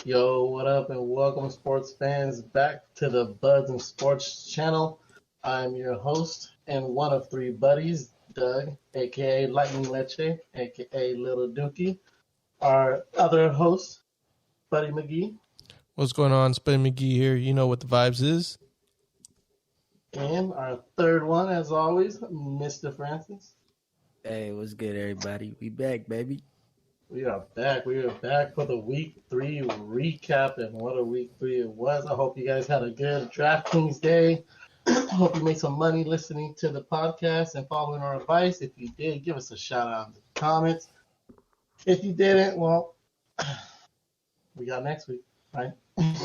Yo, what up, and welcome, sports fans, back to the Buds and Sports channel. I'm your host and one of three buddies, Doug, aka Lightning Leche, aka Little Dookie. Our other host, Spuddy McGee. What's going on? Spuddy McGee here. You know what the vibes is. And our third one, as always, Mr. Francis. Hey, what's good, everybody? We back, baby. We are back. We are back for the Week 3 recap, and what a Week 3 it was. I hope you guys had a good DraftKings day. Hope you made some money listening to the podcast and following our advice. If you did, give us a shout out in the comments. If you didn't, well, we got next week, right?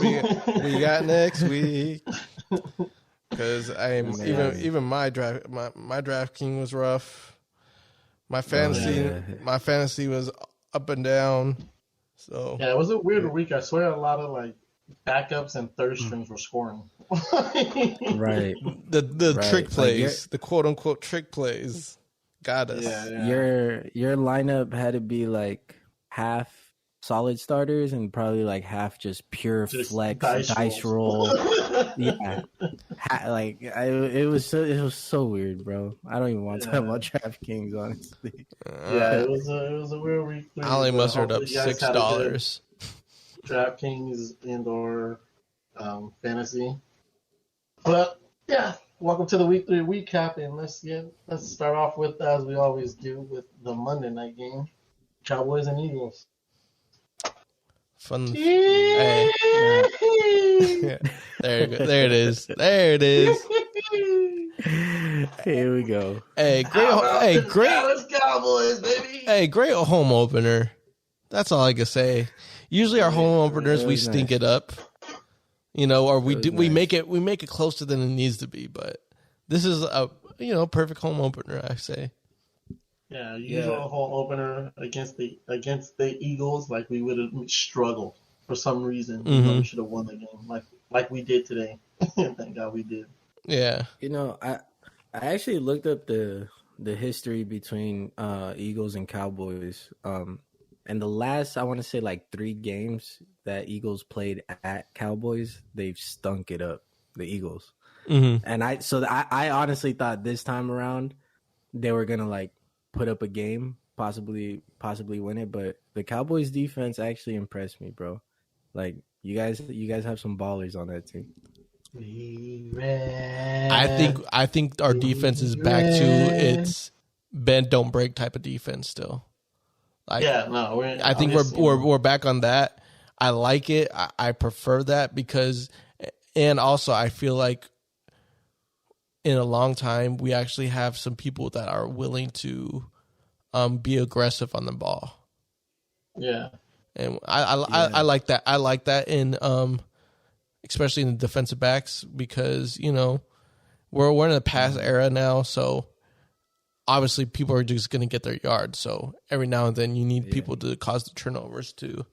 we got next week. Because even my DraftKings was rough. My fantasy was up and down. So yeah, it was a weird week. I swear a lot of like backups and third strings were scoring. Right. The trick plays, the quote unquote trick plays got us. Yeah. Your lineup had to be like half solid starters and probably like half just pure flex dice roll. Yeah. It was so weird, bro. I don't even want to talk about DraftKings, honestly. Yeah, it was a weird week. I only mustered up $6. DraftKings and/or fantasy. But yeah, welcome to the Week 3 recap, and let's start off with, as we always do, with the Monday night game, Cowboys and Eagles. Fun. Hey. Yeah. There it is. Here we go. Hey, great Dallas Cowboys, baby. Hey, great home opener. That's all I can say. Usually our home openers we stink it up, or we make it closer than it needs to be. But this is a perfect home opener, I say. Yeah, usual home opener against the Eagles, like we would have struggled for some reason. We should have won the game, like we did today. Thank God we did. Yeah. I actually looked up the history between Eagles and Cowboys. And the last, I want to say, like 3 games that Eagles played at Cowboys, they've stunk it up, the Eagles. Mm-hmm. And I honestly thought this time around they were gonna like put up a game, possibly win it. But the Cowboys defense actually impressed me, bro. Like you guys have some ballers on that team. I think our defense is back to its bend don't break type of defense still. Like, I think we're back on that. I like it. I prefer that because, and also I feel like in a long time we actually have some people that are willing to be aggressive on the ball. Yeah, and I like that. I like that in especially in the defensive backs because we're in a pass era now, so. Obviously, people are just going to get their yards. So every now and then, you need people to cause the turnovers to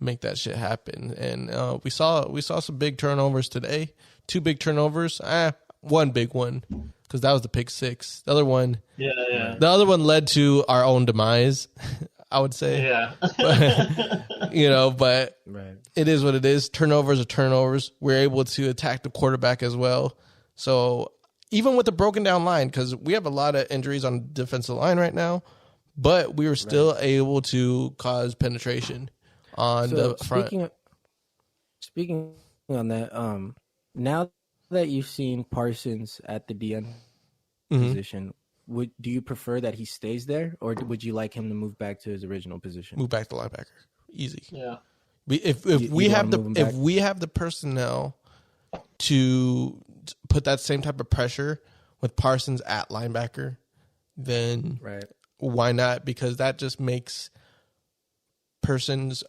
make that shit happen. And we saw some big turnovers today. 2 big turnovers. One big one because that was the pick 6. The other one, the other one led to our own demise. I would say, but right. It is what it is. Turnovers are turnovers. We're able to attack the quarterback as well. So. Even with the broken down line, because we have a lot of injuries on the defensive line right now, but we were still able to cause penetration on the front. Speaking on that, now that you've seen Parsons at the DN position, do you prefer that he stays there, or would you like him to move back to his original position? Move back to linebacker, easy. Yeah. If we have the personnel to put that same type of pressure with Parsons at linebacker, then why not? Because that just makes Parsons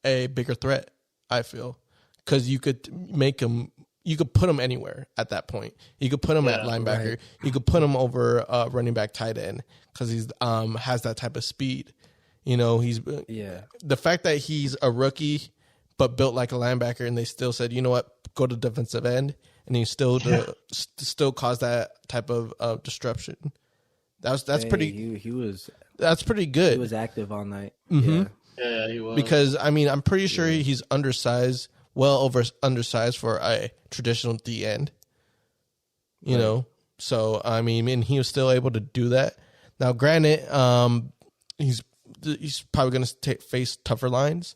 a bigger threat, I feel. Because you could put him anywhere at that point. You could put him at linebacker. Right. You could put him over running back tight end because he's has that type of speed. The fact that he's a rookie but built like a linebacker, and they still said, you know what, go to defensive end, and he still caused that type of disruption. That's pretty. He was. That's pretty good. He was active all night. Mm-hmm. Yeah, he was. Because I mean, I'm pretty sure he's undersized, undersized for a traditional D end. You know, so I mean, and he was still able to do that. Now, granted, he's probably going to face tougher lines,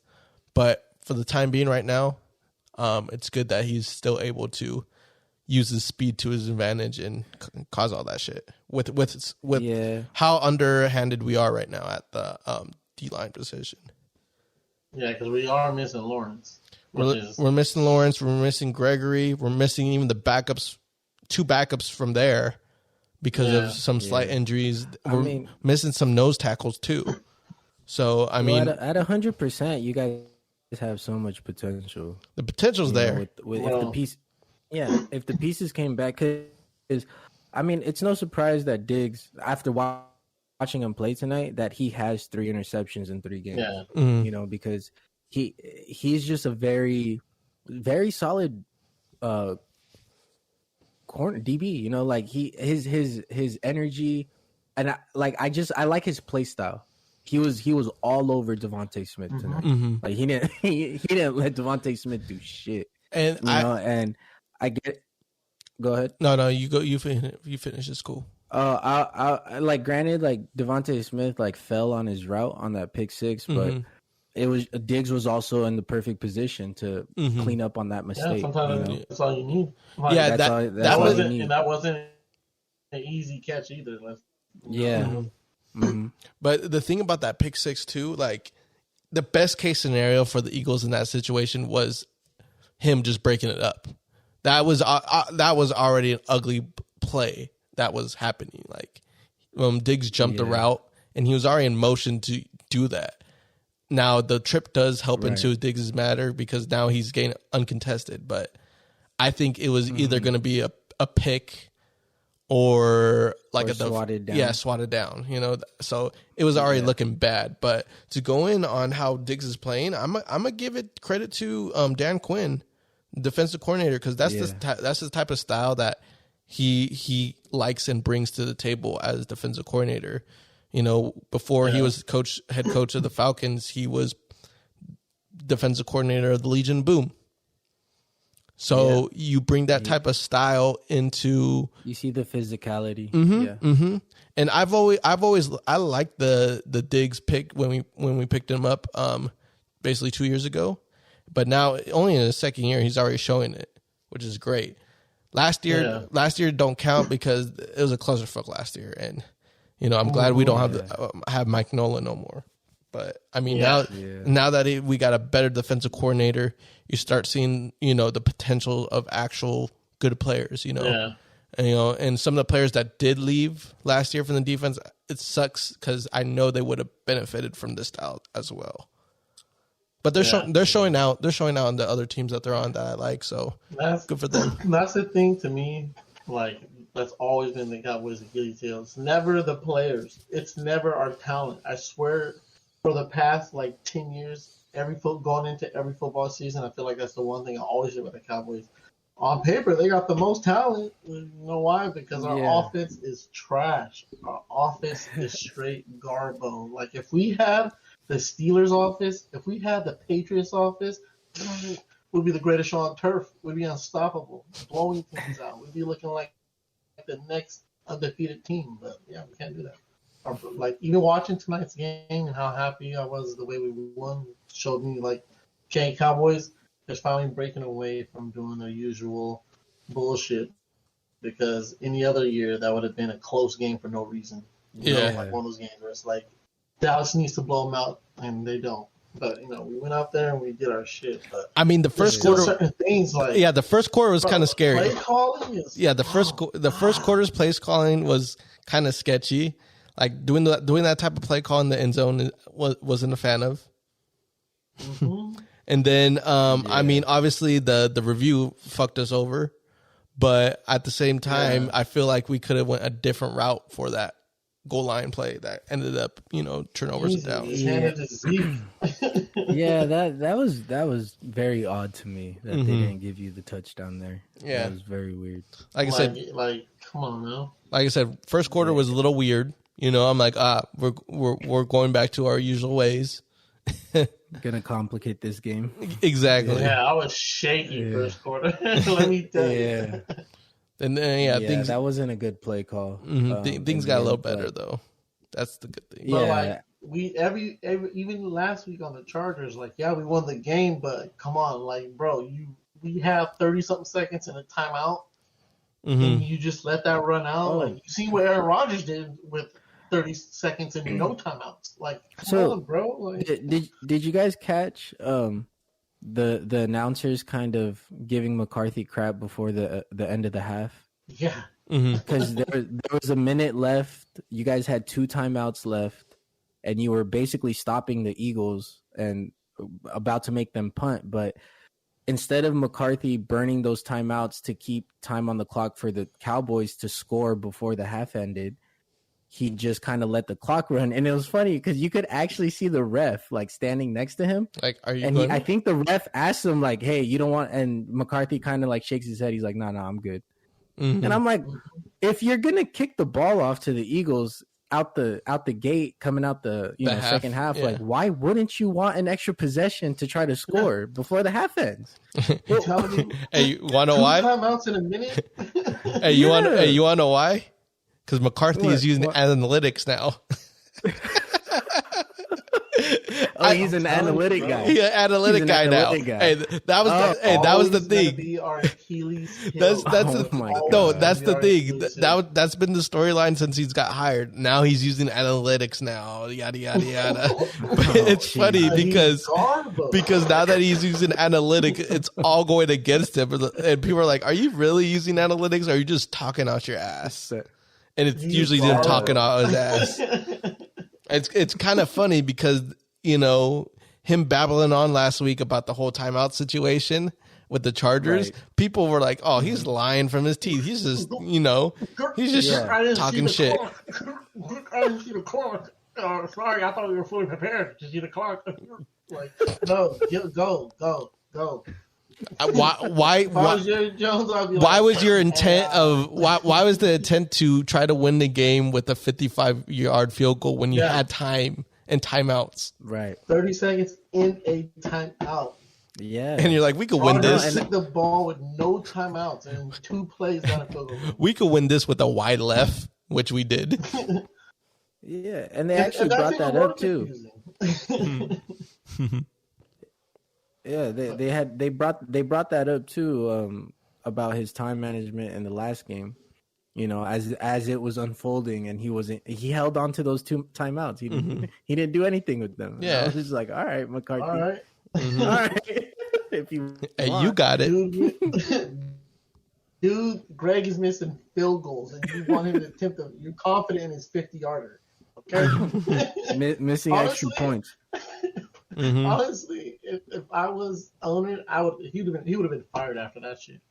but for the time being, right now, it's good that he's still able to use his speed to his advantage and cause all that shit with how underhanded we are right now at the D-line position. Yeah, because we are missing Lawrence. We're missing Lawrence. We're missing Gregory. We're missing even the backups, 2 backups from there because of some slight injuries. We're missing some nose tackles too. So, I mean... At 100%, you guys have so much potential. The potential's there. If the pieces came back, because I mean, it's no surprise that Diggs, after watching him play tonight, that he has 3 interceptions in 3 games. Yeah. You know, because he's just a very, very solid corner DB. You know, like his energy, and I like his play style. He was all over Devontae Smith tonight. Like he didn't let Devontae Smith do shit. And I get. Go ahead. No, you go. You finish. It's cool. I like. Granted, like Devontae Smith like fell on his route on that pick 6, but it was Diggs was also in the perfect position to clean up on that mistake. Yeah, sometimes that's all you need. Like, yeah, that wasn't an easy catch either. But the thing about that pick 6 too, like the best case scenario for the Eagles in that situation was him just breaking it up. That was already an ugly play that was happening. Like Diggs jumped the route and he was already in motion to do that. Now the trip does help into Diggs' matter because now he's getting uncontested. But I think it was either going to be a pick or like swatted down. Swatted down. You know, so it was already looking bad. But to go in on how Diggs is playing, I'm gonna give it credit to Dan Quinn, defensive coordinator, because that's the type of style that he likes and brings to the table as defensive coordinator. You know, before he was head coach of the Falcons, he was defensive coordinator of the Legion Boom. So you bring that type of style into. You see the physicality. And I liked the Diggs pick when we picked him up, basically 2 years ago. But now, only in his second year, he's already showing it, which is great. Last year don't count because it was a clusterfuck last year, and you know I'm glad we don't have Mike Nolan no more. But I mean now that we got a better defensive coordinator, you start seeing the potential of actual good players. And, and some of the players that did leave last year from the defense, it sucks because I know they would have benefited from this style as well. But they're showing out. They're showing out on the other teams that they're on that I like. So that's good for them. That's the thing to me. Like that's always been the Cowboys' Achilles heel. It's never the players. It's never our talent. I swear, for the past 10 years, going into every football season, I feel like that's the one thing I always do with the Cowboys. On paper, they got the most talent. You know why? Because our offense is trash. Our offense is straight garbo. Like if we had the Steelers' office, if we had the Patriots' office, we'd be the greatest show on turf. We'd be unstoppable, blowing things out. We'd be looking like the next undefeated team. But we can't do that. Like even watching tonight's game and how happy I was the way we won showed me Cowboys is finally breaking away from doing their usual bullshit. Because any other year that would have been a close game for no reason. You know, one of those games where it's like Dallas needs to blow them out, and they don't. But we went out there and we did our shit. But I mean, the first quarter, certain things the first quarter was kind of scary. Play calling is the first quarter's play calling was kind of sketchy. Like doing that type of play call in the end zone wasn't a fan of. And then I mean, obviously the review fucked us over, but at the same time, I feel like we could have went a different route for that goal line play that ended up, turnovers and downs. That was very odd to me that they didn't give you the touchdown there. Yeah, that was very weird. Like I said, come on now. Like I said, first quarter was a little weird. I'm like, we're going back to our usual ways, Gonna complicate this game. Exactly. Yeah, I was shaky first quarter. Let me tell you. And then things that wasn't a good play call. Things got a little better though. That's the good thing. But like we every even last week on the Chargers, like we won the game, but come on, like bro, we have 30-something seconds in a timeout, and you just let that run out. Like you see what Aaron Rodgers did with 30 seconds and no timeouts. Like come on, bro. Like, did you guys catch the announcers kind of giving McCarthy crap before the end of the half? Yeah. Because there was a minute left. You guys had 2 timeouts left, and you were basically stopping the Eagles and about to make them punt. But instead of McCarthy burning those timeouts to keep time on the clock for the Cowboys to score before the half ended, he just kind of let the clock run. And it was funny because you could actually see the ref like standing next to him. Like, are you? And I think the ref asked him like, "Hey, you don't want?" And McCarthy kind of like shakes his head. He's like, "No, I'm good." And I'm like, if you're gonna kick the ball off to the Eagles out the gate, coming out the second half, like why wouldn't you want an extra possession to try to score before the half ends? Hey, you want to know why? Timeouts in a minute. Hey, you want to know why? Because McCarthy is using analytics now. He's an analytic guy. He's an analytic guy now. Hey, that was the thing. That's the thing. That's been the storyline since he's got hired. Now he's using analytics now. Yada yada yada. But it's funny because now that he's using analytics, it's all going against him. And people are like, "Are you really using analytics? Or are you just talking out your ass?" And it's usually him talking out his ass. It's kind of funny because, him babbling on last week about the whole timeout situation with the Chargers, people were like, "Oh, he's lying from his teeth. He's just, he's just talking shit." I didn't see the clock. Oh, sorry, I thought we were fully prepared to see the clock. Like, no, go. Why was your intent why was the intent to try to win the game with a 55-yard field goal when you had time and timeouts? Right. 30 seconds in a timeout. Yeah. And you're like, we could win this. And the ball with no timeouts and 2 plays down a field goal. We could win this with a wide left, which we did. Yeah, and they actually brought that up too. Yeah, they brought that up too about his time management in the last game. As it was unfolding, and he held on to those 2 timeouts. He didn't do anything with them. Yeah, I was just like, all right, McCarthy. All right. All right. If you you got it. Dude, Greg is missing field goals, and you want him to attempt them. You're confident in his 50-yarder. Okay? Missing extra points. Honestly, if I was owner, he would have been fired after that shit.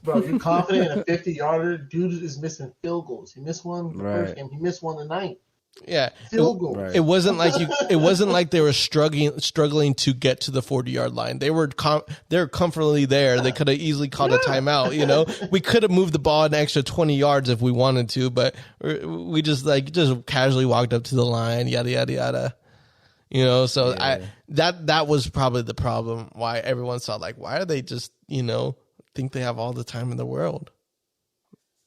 Bro, you're confident in a 50-yarder. Dude is missing field goals. He missed one the first game. He missed one the ninth. Yeah, field goal. It wasn't like they were struggling to get to the 40-yard line. They were comfortably there. They could have easily called a timeout. We could have moved the ball an extra 20 yards if we wanted to, but we just casually walked up to the line. Yada yada yada. So that was probably the problem. Why everyone saw like, why are they just think they have all the time in the world?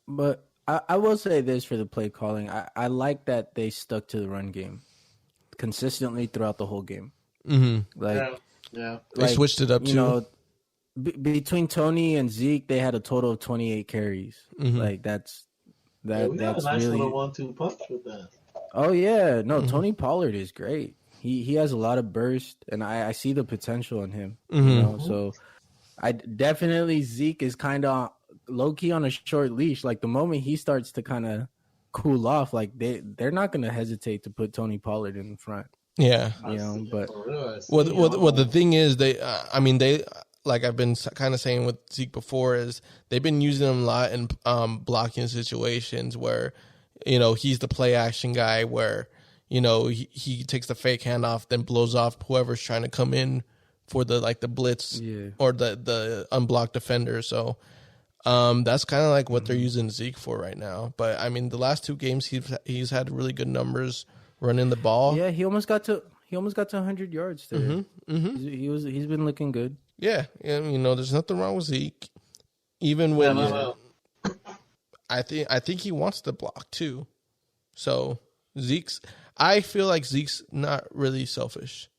But I will say this for the play calling. I like that they stuck to the run game consistently throughout the whole game. They switched it up too. Between Tony and Zeke, they had a total of 28 carries. Like that's we got a nice really little 1-2 punch with that. Oh yeah, no, Tony Pollard is great. He has a lot of burst, and I see the potential in him. So I definitely Zeke is kind of low key on a short leash. Like the moment he starts to kind of cool off, like they're not going to hesitate to put Tony Pollard in front. Yeah, but the thing is they like I've been kind of saying with Zeke before is they've been using him a lot in blocking situations where he's the play action guy where he takes the fake handoff, then blows off whoever's trying to come in for the blitz or the unblocked defender. So that's kind of like what they're using Zeke for right now. But I mean, the last 2 games he's had really good numbers running the ball. Yeah, he almost got to He almost got to 100 yards today. He's been looking good. Yeah, and there's nothing wrong with Zeke. Even when I think he wants to block too. So I feel like Zeke's not really selfish.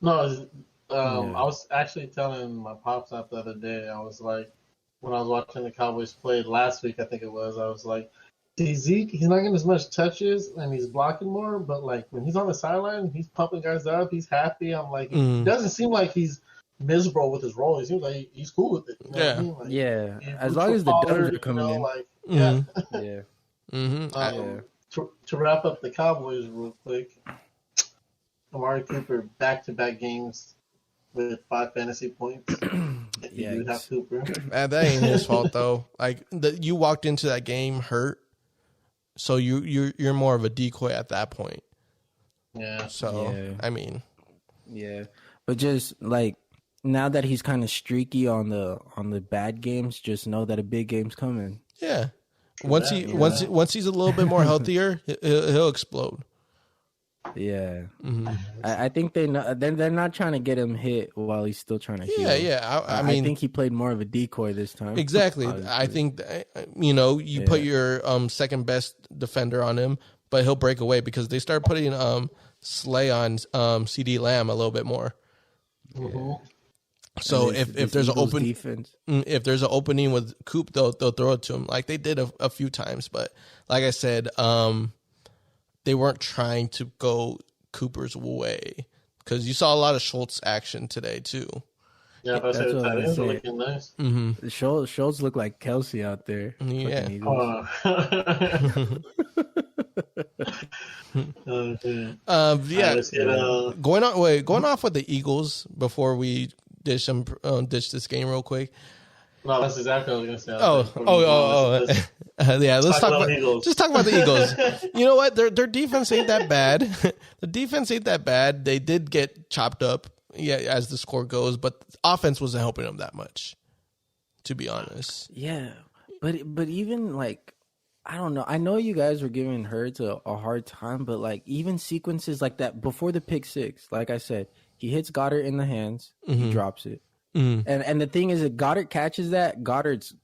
No, I was actually telling my pops that the other day. I was like, when I was watching the Cowboys play last week, I think it was, I was like, see, Zeke, he's not getting as much touches and he's blocking more, but like when he's on the sideline, he's pumping guys up, he's happy. I'm like, it doesn't seem like he's miserable with his role. It seems like he's cool with it. You know what I mean? Like, as long as the dubs are coming in. Like, To wrap up the Cowboys real quick, Amari Cooper back-to-back games with 5 fantasy points. If you do have Cooper. That ain't his fault though. Like you walked into that game hurt, so you're more of a decoy at that point. Yeah. So I mean, but just like now that he's kind of streaky on the bad games, just know that a big game's coming. Yeah. Once he's a little bit more healthier, he'll explode. Yeah, I think they know they're not trying to get him hit while he's still trying to heal. I mean, I think he played more of a decoy this time. Exactly. I think you put your second best defender on him, but he'll break away because they start putting Slay on CD Lamb a little bit more. So if there's an open defense, if there's an opening with Coop, they'll throw it to him like they did a few times. But like I said, they weren't trying to go Cooper's way because you saw a lot of Schultz action today too. Yeah, that's what I was looking nice. Schultz looked like Kelsey out there. Yeah. Going off with the Eagles before we dish this game real quick. No, that's exactly what I was going to say. Let's talk about Eagles. Just talk about the Eagles. You know what? Their defense ain't that bad. The defense ain't that bad. They did get chopped up, as the score goes, but the offense wasn't helping them that much, to be honest. Yeah, but even like, I don't know. I know you guys were giving Hurts a hard time, but like even sequences like that before the pick six, like I said, he hits Goddard in the hands, he drops it. And the thing is that Goddard catches that, Goddard's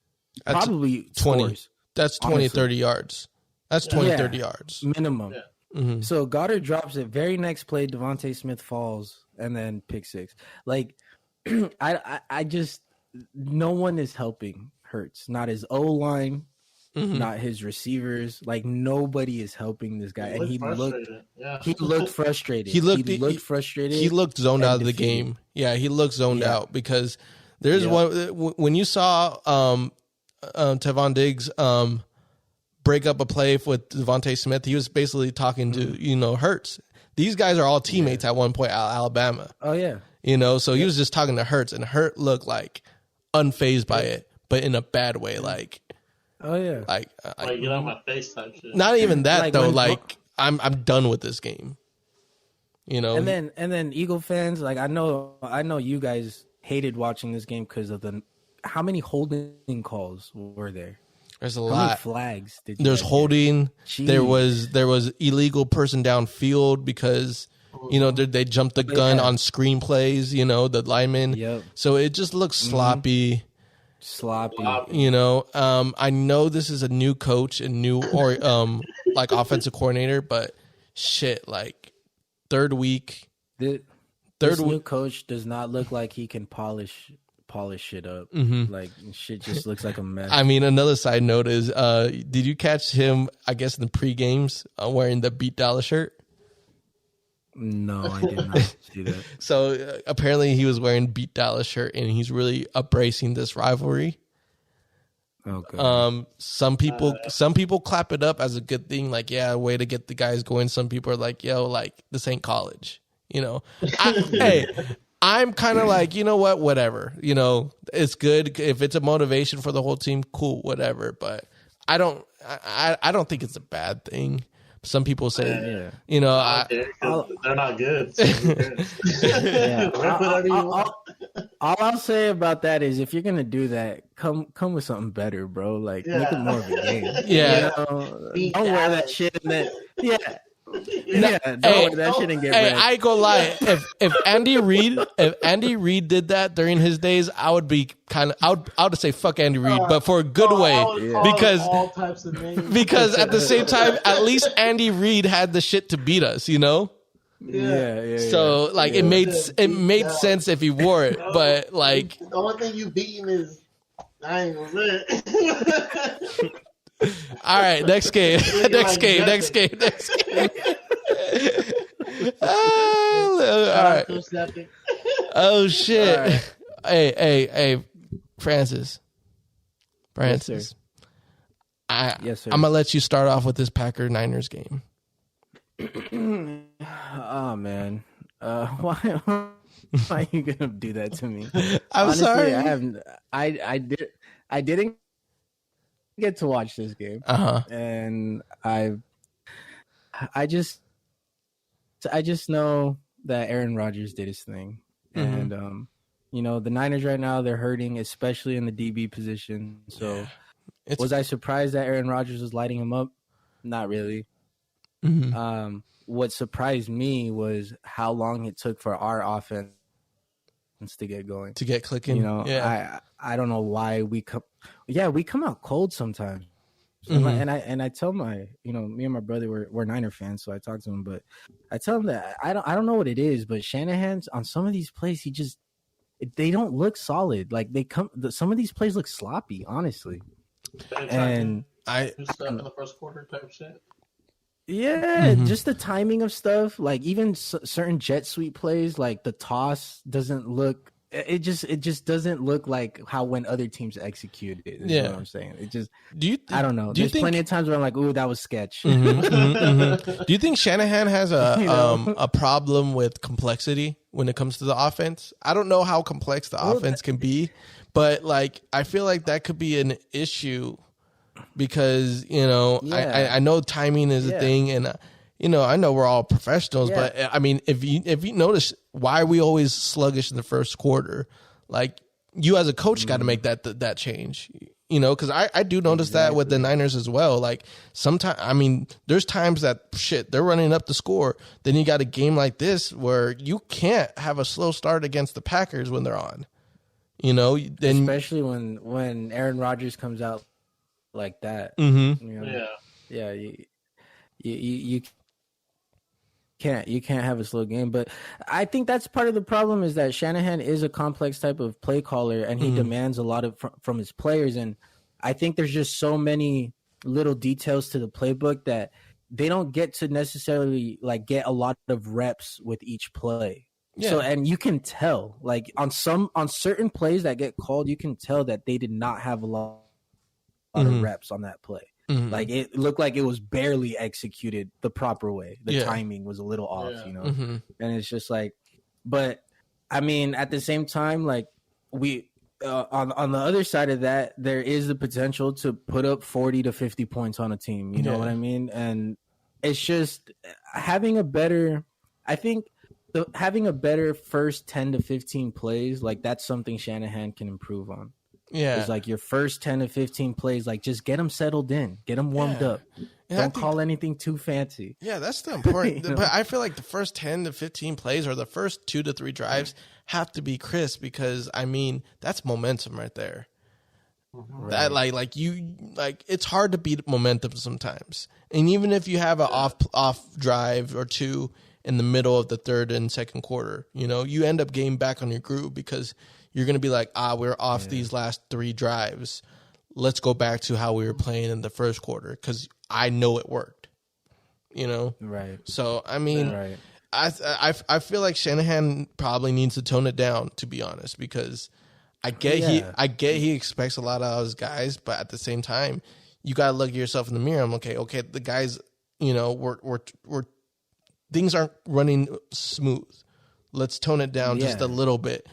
probably 20. Scores, that's 20, honestly. 30 yards. That's 20, 30 yards. Minimum. Yeah. So Goddard drops it. Very next play, Devontae Smith falls, and then pick six. Like, I just, no one is helping Hurts. Not his O-line, not his receivers. Like, nobody is helping this guy. And he looked frustrated. He looked frustrated. He looked zoned out of the game. Yeah, he looked zoned out because there's one when you saw Tevon Diggs break up a play with Devontae Smith, he was basically talking to Hurts. These guys are all teammates at one point at Alabama. Oh yeah. So he was just talking to Hurts, and Hurt looked like unfazed by it, but in a bad way, like oh yeah. Like get out my face type shit. Not even that though, I'm done with this game. And then Eagle fans, like I know you guys hated watching this game because of how many holding calls were there? There's a how lot. Many flags. There's holding. There was illegal person downfield because they jumped the gun on screenplays. The linemen. Yep. So it just looks sloppy. I know this is a new coach and new like offensive coordinator, but shit, like. Third week. This new coach does not look like he can polish shit up. Like shit just looks like a mess. I mean, another side note is, did you catch him? I guess in the pre-games wearing the Beat Dallas shirt. No, I did not see that. So apparently he was wearing Beat Dallas shirt, and he's really embracing this rivalry. Okay. Some people clap it up as a good thing, like way to get the guys going. Some people are like, yo, like this ain't college, Hey, I'm kind of like, you know what, whatever, it's good if it's a motivation for the whole team, cool, whatever. But I don't think it's a bad thing. Some people say, they're not good. So all I'll say about that is if you're gonna do that, come with something better, bro. Like make it more of a game. Yeah, don't wear that shit and then That shouldn't get read. I ain't gonna lie. If Andy Reid did that during his days, I would be I would say fuck Andy Reid, but for a good way, because all types of names. Because at the same time, at least Andy Reid had the shit to beat us, you know. Yeah. So like it made sense if he wore it, but like the only thing you beating is I ain't gonna say it. All right, next game. Next game. All right. Oh shit! Right. Hey, Francis. Yes, sir. Yes, sir. I'm gonna let you start off with this Packer-Niners game. Oh man, why are you gonna do that to me? I'm honestly, sorry. I didn't get to watch this game, and I just know that Aaron Rodgers did his thing, and the Niners right now, they're hurting, especially in the DB position. So, was I surprised that Aaron Rodgers was lighting him up? Not really. Mm-hmm. What surprised me was how long it took for our offense to get going, to get clicking. I don't know why we come out cold sometimes. And I tell my, me and my brother we're Niner fans, so I talk to him, but I tell him that I don't know what it is, but Shanahan's on some of these plays, they don't look solid. Like some of these plays look sloppy, honestly. And stuff in the first quarter type shit. Yeah, just the timing of stuff, like even certain jet sweep plays, like the toss doesn't look. It just doesn't look like how when other teams execute it. Is what I'm saying. It just. I don't know. There's plenty of times where I'm like, "Ooh, that was sketch." Do you think Shanahan has a problem with complexity when it comes to the offense? I don't know how complex the offense can be, but like I feel like that could be an issue. Because I know timing is a thing, and I know we're all professionals, but I mean, if you notice why are we always sluggish in the first quarter, like you as a coach got to make that change, because I do notice that with the Niners as well. Like sometimes, I mean, there's times that they're running up the score, then you got a game like this where you can't have a slow start against the Packers when they're on, then especially when Aaron Rodgers comes out like that. You can't have a slow game. But I think that's part of the problem, is that Shanahan is a complex type of play caller, and he demands a lot from his players. And I think there's just so many little details to the playbook that they don't get to necessarily like get a lot of reps with each play. So, and you can tell, like on certain plays that get called, you can tell that they did not have a lot of reps on that play. Like it looked like it was barely executed the proper way. The timing was a little off, and it's just like, but I mean, at the same time, like we on the other side of that, there is the potential to put up 40 to 50 points on a team. You know what I mean? And it's just having a better first 10 to 15 plays, like that's something Shanahan can improve on. It's like your first 10 to 15 plays, like just get them settled in, get them warmed up. Don't call anything too fancy. Yeah, that's the important. But I feel like the first 10 to 15 plays or the first 2 to 3 drives have to be crisp, because I mean that's momentum right there. That like it's hard to beat momentum sometimes, and even if you have an off drive or two in the middle of the third and second quarter, you end up getting back on your groove, because you're going to be like, we're off these last 3 drives. Let's go back to how we were playing in the first quarter, because I know it worked, Right. So, I mean, I feel like Shanahan probably needs to tone it down, to be honest, because I get he expects a lot out of his guys, but at the same time, you got to look at yourself in the mirror. I'm okay, the guys, we're things aren't running smooth. Let's tone it down just a little bit.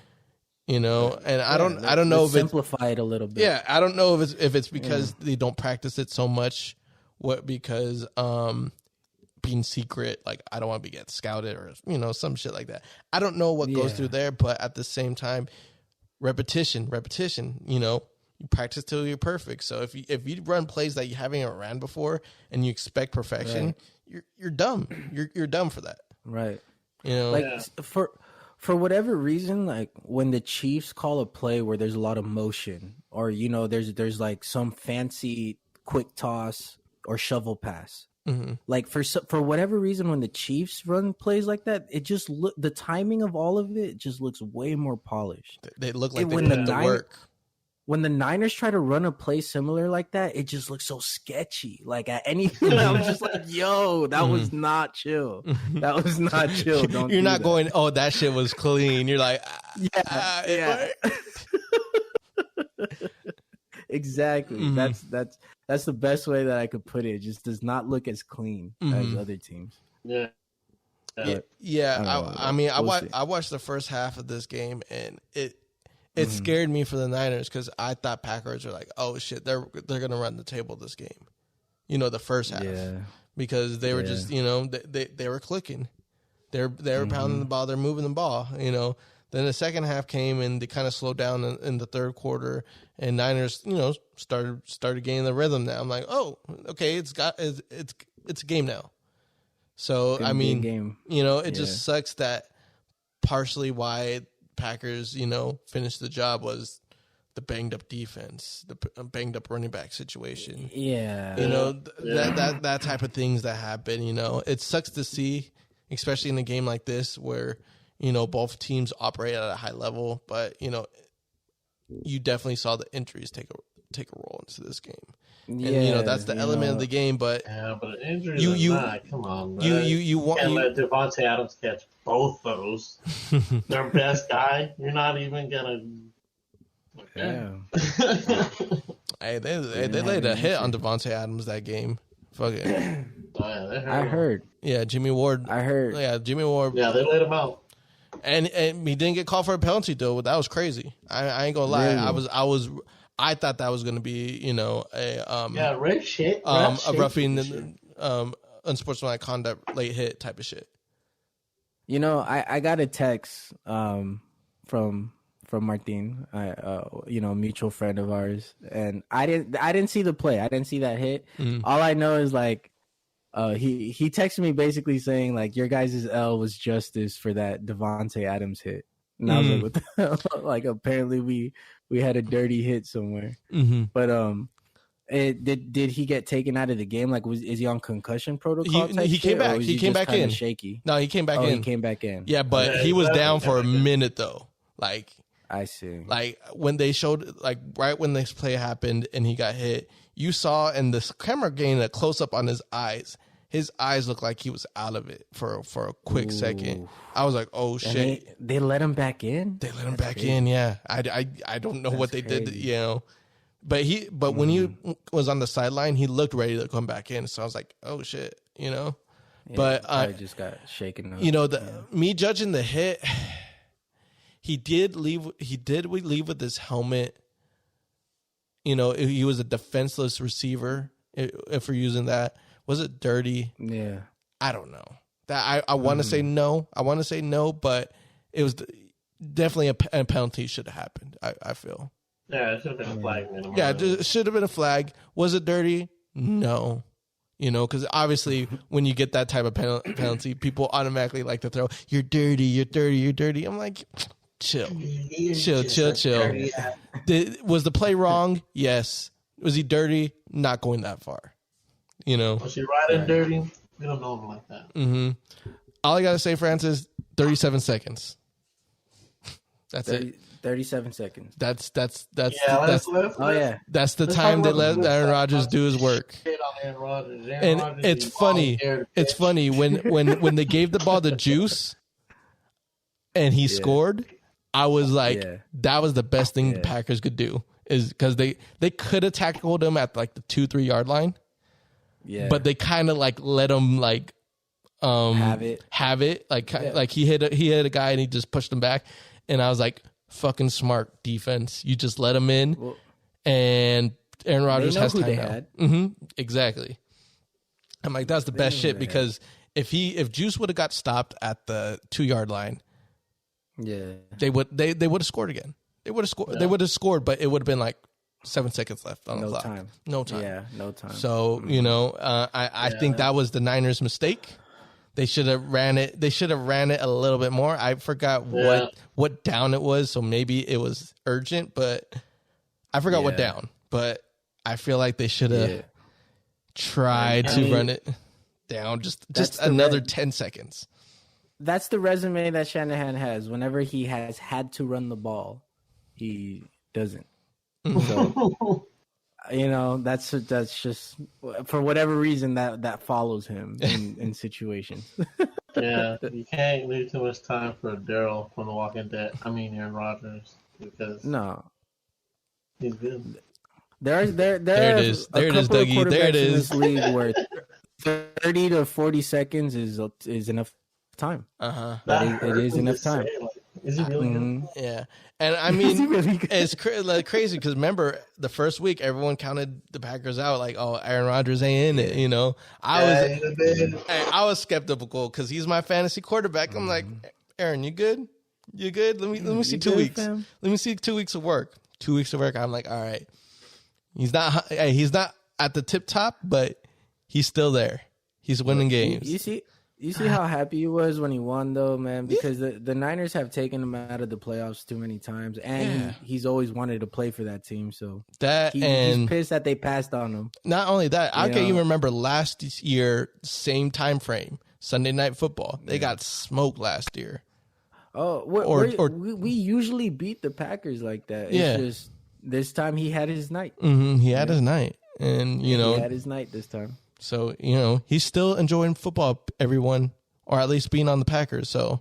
And I don't know if simplify it a little bit. Yeah, I don't know if it's because they don't practice it so much, because being secret, like I don't want to get scouted or some shit like that. I don't know what goes through there, but at the same time, repetition. You practice till you're perfect. So if you run plays that you haven't even ran before and you expect perfection, you're dumb. You're dumb for that. Right. You know, like for whatever reason, like when the Chiefs call a play where there's a lot of motion, or you know, there's like some fancy quick toss or shovel pass. Mm-hmm. Like for whatever reason, when the Chiefs run plays like that, it just the timing of all of it just looks way more polished. They look like they put the work. When the Niners try to run a play similar like that, it just looks so sketchy. Like at anything, I was just like, "Yo, that was not chill. That was not chill." You're not going, "Oh, that shit was clean." You're like, "Yeah." Exactly. Mm-hmm. That's the best way that I could put it. It just does not look as clean as other teams. Yeah. I mean, I watched the first half of this game, and it scared me for the Niners because I thought Packers were like, oh shit, they're gonna run the table this game, you know, the first half, because they were just, you know, they were clicking, they were pounding the ball, they're moving the ball, you know. Then the second half came and they kind of slowed down in the third quarter, and Niners, you know, started gaining the rhythm. Now I'm like, oh, okay, it's a game now. So I mean, you know, it just sucks that partially why Packers, you know, finished the job was the banged up defense, the banged up running back situation. Yeah. You know, that type of things that happen, you know. It sucks to see, especially in a game like this where, you know, both teams operate at a high level, but, you know, you definitely saw the injuries take a role into this game. Yeah, and, you know, that's the element of the game, but injuries come on, bro. You can't let Devontae Adams catch both those. Their best guy. You're not even gonna. Hey, they laid a hit on Devontae Adams that game. Fuck it. I heard. Yeah, Jimmy Ward. I heard. Yeah, Jimmy Ward. Yeah, they laid him out. And he didn't get called for a penalty though. That was crazy. I ain't gonna lie. Really? I thought that was gonna be, you know, a roughing, unsportsmanlike conduct, late hit type of shit. You know, I got a text from Martin, you know, a mutual friend of ours, and I didn't see the play. I didn't see that hit. Mm-hmm. All I know is like he texted me basically saying like your guys' L was justice for that Devontae Adams hit. And I was like, what the hell? Like apparently we had a dirty hit somewhere. Mm-hmm. But did he get taken out of the game? Like is he on concussion protocol? He came back. He came back in. Shaky. No, he came back in. He came back in. Yeah, but he was down for a minute though. Like I see. Like when they showed, like right when this play happened and he got hit, you saw, and the camera gained a close up on his eyes. His eyes looked like he was out of it for a quick second. I was like, "Oh shit!" They let him back in. They let him back in. Yeah, I don't know what they did. You know, but when he was on the sideline, he looked ready to come back in. So I was like, "Oh shit!" You know. Yeah, but I just got shaken up. You know, me judging the hit, he did leave with his helmet. You know, he was a defenseless receiver. If we're using that. Was it dirty? Yeah. I don't know. That I want to say no. I want to say no, but it was definitely a penalty should have happened, I feel. Yeah, it should have been a flag. Yeah, it should have been a flag. Was it dirty? No. You know, because obviously when you get that type of penalty, people automatically like to throw, you're dirty, you're dirty, you're dirty. I'm like, chill. Chill. Was the play wrong? Yes. Was he dirty? Not going that far. You know, was he riding dirty? We don't know him like that. Mm-hmm. All I gotta say, Francis, 37 seconds. That's 37 seconds. That's That's the time they let Aaron Rodgers do his work. And it's funny. It's funny when they gave the ball to Juice, and he scored. I was like, that was the best thing the Packers could do, is because they could have tackled him at like the 2-3 yard line. Yeah. But they kind of like let him like have it like he hit a guy and he just pushed him back, and I was like, fucking smart defense. You just let him in, and Aaron Rodgers has time now. Mm-hmm. Exactly. I'm like, that's the best shit, because if Juice would have got stopped at the 2 yard line, they would have scored again. They would have scored. They would have scored, but it would have been like 7 seconds left on the clock. No time. Yeah, no time. So, I think that was the Niners' mistake. They should have ran it. They should have ran it a little bit more. I forgot what down it was, so maybe it was urgent, but I forgot what down. But I feel like they should have tried to run it down just another 10 seconds. That's the resume that Shanahan has. Whenever he has had to run the ball, he doesn't. So, that's just for whatever reason that follows him in situations. Yeah, you can't leave too much time for Daryl from The Walking Dead. Aaron Rodgers, because he's good. There it is. There it is, Dougie. There it is. In this league where 30 to 40 seconds is enough time. It is enough time. Is he really good? Yeah. And it's crazy because remember the first week everyone counted the Packers out like, oh, Aaron Rodgers ain't in it. I was skeptical because he's my fantasy quarterback. I'm like, Aaron, you good? You good? Let me see 2 weeks. Fam? Let me see 2 weeks of work. 2 weeks of work. I'm like, all right. He's not at the tip top, but he's still there. He's winning games. You see how happy he was when he won, though, man? Because the Niners have taken him out of the playoffs too many times, and he's always wanted to play for that team. So he's pissed that they passed on him. Not only that, I can even remember last year, same time frame, Sunday Night Football. They got smoked last year. Oh, we usually beat the Packers like that. It's just this time he had his night. He had his night, and he had his night this time. So, he's still enjoying football, everyone, or at least being on the Packers. So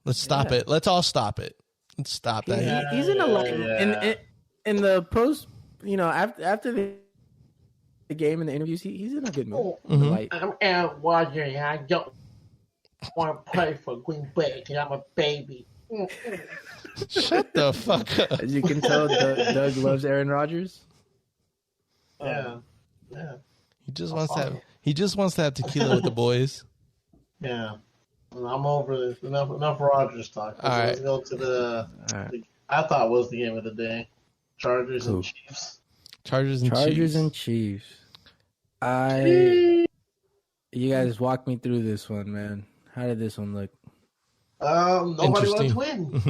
let's stop it. Let's all stop it. Let's stop that. He's in a light. In the post, after the game and the interviews, he's in a good mood. I'm Aaron Rodgers, and I don't want to play for Green Bay because I'm a baby. Shut the fuck up. As you can tell, Doug loves Aaron Rodgers. Yeah. He just wants to have tequila with the boys. Yeah. I'm over this. Enough Rodgers talk. Let's go to the I thought was the game of the day. Chargers and Chiefs. Chargers and Chiefs. You guys walk me through this one, man. How did this one look? Nobody wants to win.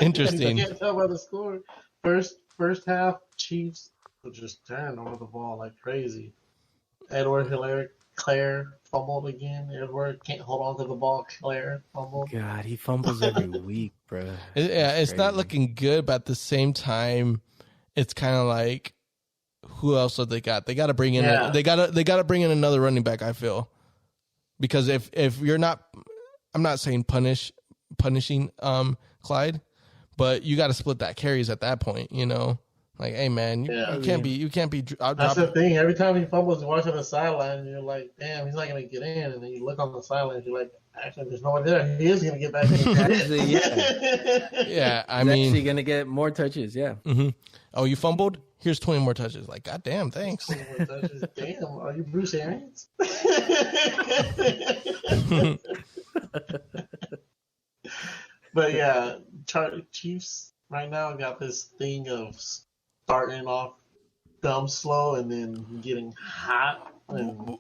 Interesting. I can't tell by the score. First half, Chiefs will just turn over the ball like crazy. Claire fumbled again. Edward can't hold on to the ball. Claire fumbled. God, he fumbles every week, bro. It's not looking good, but at the same time, it's kind of like, who else have they got? They got to bring in. They got to bring in another running back. I feel, because if you're not, I'm not saying punishing Clyde, but you got to split that carries at that point. Like, hey man, you can't be. That's the thing. Every time he fumbles, you watch on the sideline, and you're like, damn, he's not gonna get in. And then you look on the sideline, you're like, actually, there's no one there. He is gonna get back in. Yeah, I mean, actually gonna get more touches. Yeah. Mm-hmm. Oh, you fumbled? Here's 20 more touches. Like, goddamn, thanks. 20 more touches. Damn, are you Bruce Arians? But yeah, Chiefs right now got this thing of starting off dumb slow and then getting hot.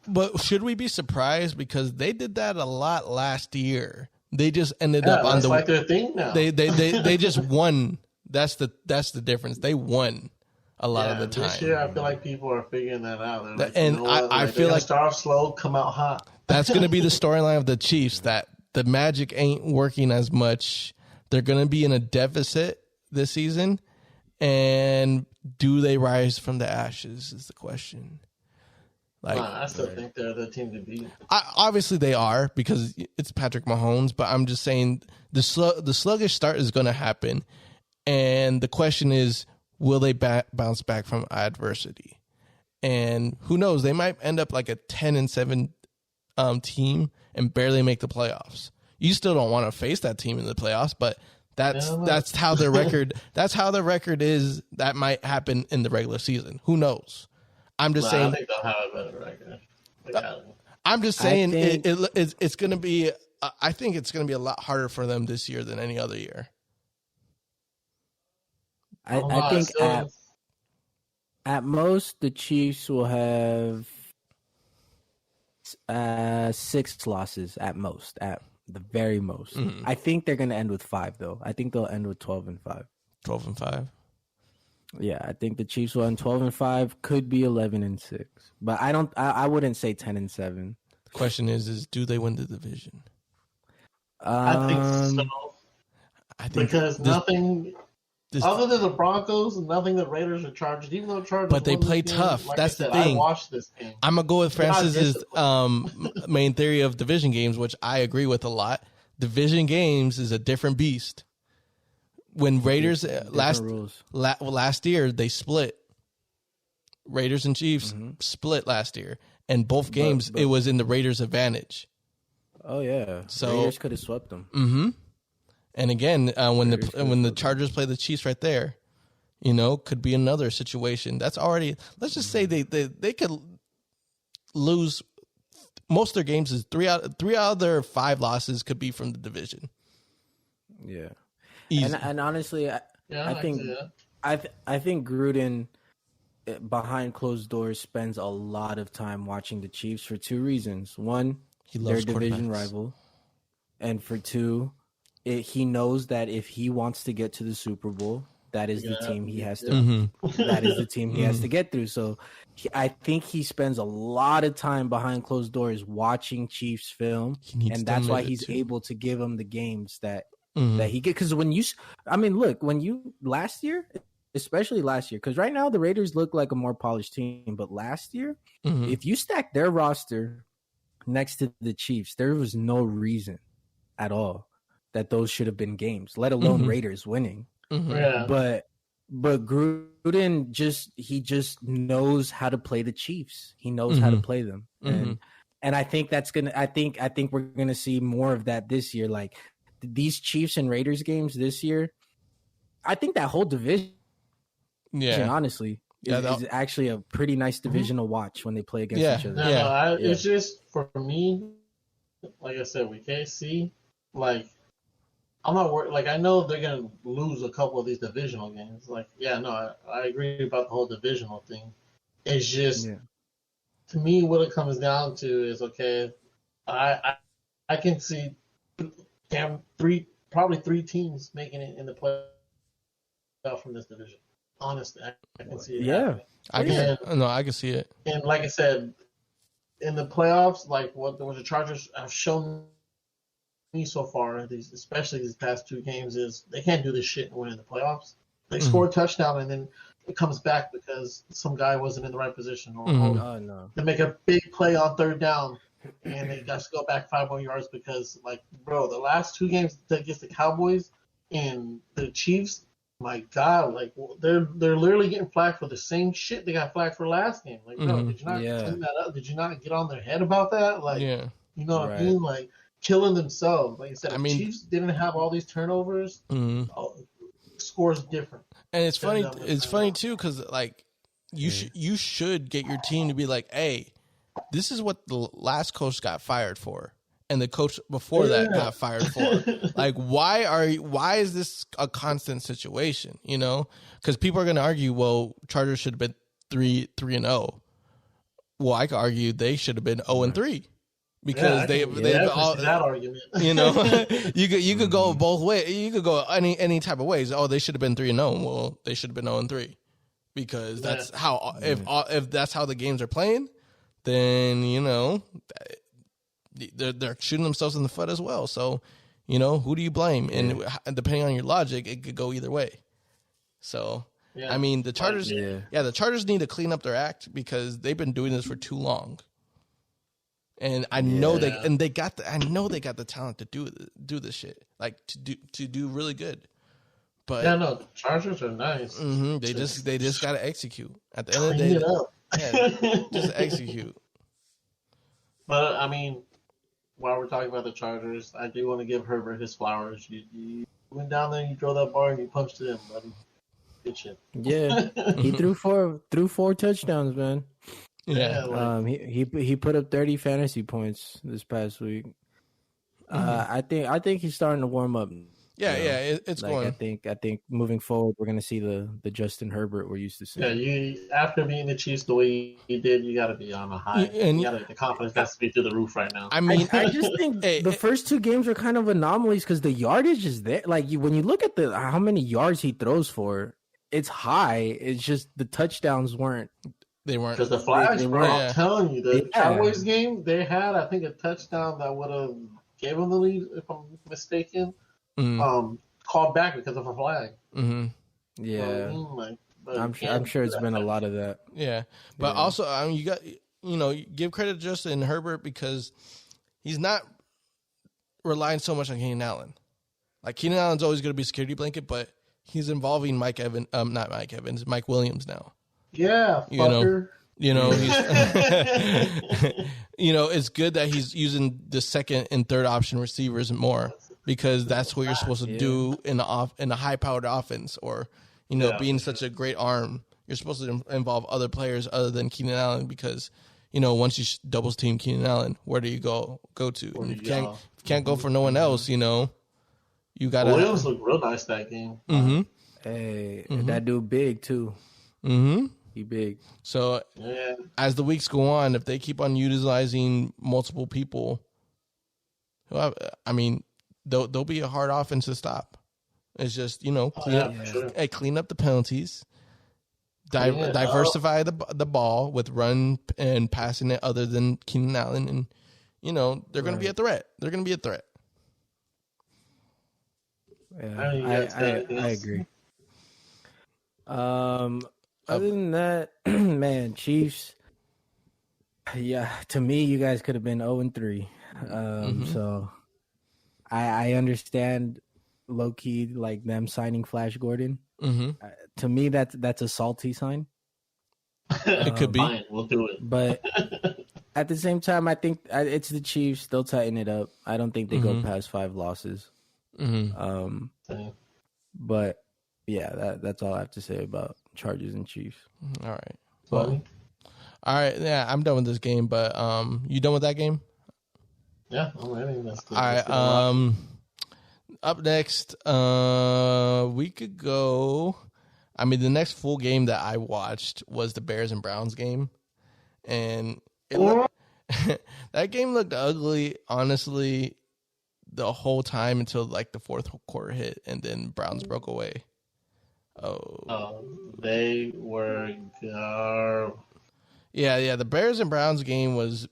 But should we be surprised? Because they did that a lot last year. They just ended up on like their thing now. They just won. That's the difference. They won a lot of the time. This year, I feel like people are figuring that out. Like, I feel like start off slow, come out hot. That's going to be the storyline of the Chiefs. That the magic ain't working as much. They're going to be in a deficit this season, and do they rise from the ashes? Is the question. I still think they're the team to beat. Obviously, they are because it's Patrick Mahomes. But I'm just saying the sluggish start is going to happen, and the question is, will they bounce back from adversity? And who knows? They might end up like a 10-7 team and barely make the playoffs. You still don't want to face that team in the playoffs, but that's how their record. That's how their record is. That might happen in the regular season. Who knows? I'm just saying. I think they'll have a better record. I'm just saying it's going to be. I think it's going to be a lot harder for them this year than any other year. I think At most, the Chiefs will have 6 losses at most, at the very most. Mm-hmm. I think they're going to end with 5, though. I think they'll end with 12-5. 12-5. Yeah, I think the Chiefs will end 12-5. Could be 11-6, but I wouldn't say 10-7. The question is do they win the division? I think so. Because nothing. Other than the Broncos, nothing the Raiders or Chargers, even though Chargers. But they play tough. Like that's the thing. I watched this game. I'm gonna go with Francis's main theory of division games, which I agree with a lot. Division games is a different beast. When Raiders last year they split. Raiders and Chiefs split last year, and both games it was in the Raiders' advantage. Oh yeah, so Raiders could have swept them. Mm-hmm. And again, when the Chargers play the Chiefs right there, could be another situation. That's already. Let's just say they could lose most of their games. Is three out of their 5 losses could be from the division. Yeah, and honestly, I think Gruden behind closed doors spends a lot of time watching the Chiefs for 2 reasons. One, their division rival, and for 2. He knows that if he wants to get to the Super Bowl, that is the team he has to. That is the team he has to get through. So, I think he spends a lot of time behind closed doors watching Chiefs film, and that's why he's able to give them the games that he get. Because when you last year, especially last year, because right now the Raiders look like a more polished team, but last year, if you stack their roster next to the Chiefs, there was no reason at all that those should have been games, let alone Raiders winning. Yeah. But Gruden just knows how to play the Chiefs. He knows how to play them. And I think I think we're gonna see more of that this year. Like these Chiefs and Raiders games this year, I think that whole division, honestly, is actually a pretty nice division to watch when they play against each other. It's just for me, like I said, we can't see I'm not worried. Like, I know they're going to lose a couple of these divisional games. Like, I agree about the whole divisional thing. It's just, to me, what it comes down to is, okay, I can see probably 3 teams making it in the playoff from this division. Honestly, I can see it. Yeah. I can see it. And like I said, in the playoffs, like what the Chargers have shown me so far, especially these past 2 games, is they can't do this shit and win in the playoffs. They score a touchdown and then it comes back because some guy wasn't in the right position, or they make a big play on 3rd down and they got to go back 5 more yards because, the last 2 games against the Cowboys and the Chiefs, my God, they're literally getting flagged for the same shit they got flagged for last game. Did you not clean that up? Did you not get on their head about that? You know what I mean? Killing themselves. Like I said, the Chiefs didn't have all these turnovers. Scores different. And it's funny. It's funny too because you should get your team to be like, hey, this is what the last coach got fired for, and the coach before that got fired for. Why is this a constant situation? Because people are going to argue, well, Chargers should have been 3-0. Well, I could argue they should have been 0-3. Because they've all that argument. You could go both ways. You could go any type of ways. Oh, they should have been 3-0. Well, they should have been 0-3 because that's how. If that's how the games are playing, then they're shooting themselves in the foot as well. So who do you blame? And depending on your logic, it could go either way. So the Chargers, the Chargers need to clean up their act because they've been doing this for too long. And I know they got the talent to do this shit, to do really good. But Chargers are nice. They just got to execute at the end of the day. Just execute. But while we're talking about the Chargers, I do want to give Herbert his flowers. You went down there, you drove that bar, and you punched it in, buddy. Good shit. Yeah, he threw 4 touchdowns, man. Yeah. He put up 30 fantasy points this past week. I think he's starting to warm up. Yeah, it's like, going. I think moving forward, we're gonna see the Justin Herbert we're used to seeing. Yeah, you after beating the Chiefs the way you did, you got to be on a high. The confidence has to be through the roof right now. I mean, I just think the first two games are kind of anomalies because the yardage is there. Like when you look at how many yards he throws for, it's high. It's just the touchdowns weren't. They weren't because the flags, bro. I'm telling you, the Cowboys game, they had I think a touchdown that would have gave them the lead, if I'm mistaken. Called back because of a flag. Mm-hmm. Yeah, I'm sure it's been a lot of that. Yeah, but also, I mean, you give credit to Justin Herbert because he's not relying so much on Keenan Allen. Like Keenan Allen's always going to be a security blanket, but he's involving Mike Williams now. Yeah, fucker. He's, it's good that he's using the second and third option receivers more because that's what you're supposed to do in a high-powered offense, or being such a great arm. You're supposed to involve other players other than Keenan Allen because once you doubles team Keenan Allen, where do you go to? And if you can't go for no one else, you got to. Williams looked real nice that game. Mm-hmm. Hey, that dude big too. Mm-hmm. He big. So as the weeks go on, if they keep on utilizing multiple people, I mean, they'll be a hard offense to stop. It's just clean up the penalties, diversify the ball with run and passing it other than Keenan Allen, and they're going to be a threat. They're going to be a threat. Yeah, I agree. Other than that, man, Chiefs. Yeah, to me, you guys could have been 0-3. So I understand low key like them signing Flash Gordon. To me, that's a salty sign. It could be. Fine, we'll do it. But at the same time, I think it's the Chiefs. They'll tighten it up. I don't think they go past 5 losses. But yeah, that's all I have to say about Chargers and Chiefs. All right. Well, all right. Yeah, I'm done with this game. But you done with that game? Yeah, I'm ready. All right. Up next, we could go. I mean, the next full game that I watched was the Bears and Browns game, and that game looked ugly, honestly, the whole time until like the fourth quarter hit, and then Browns broke away. They were Yeah. The Bears and Browns game was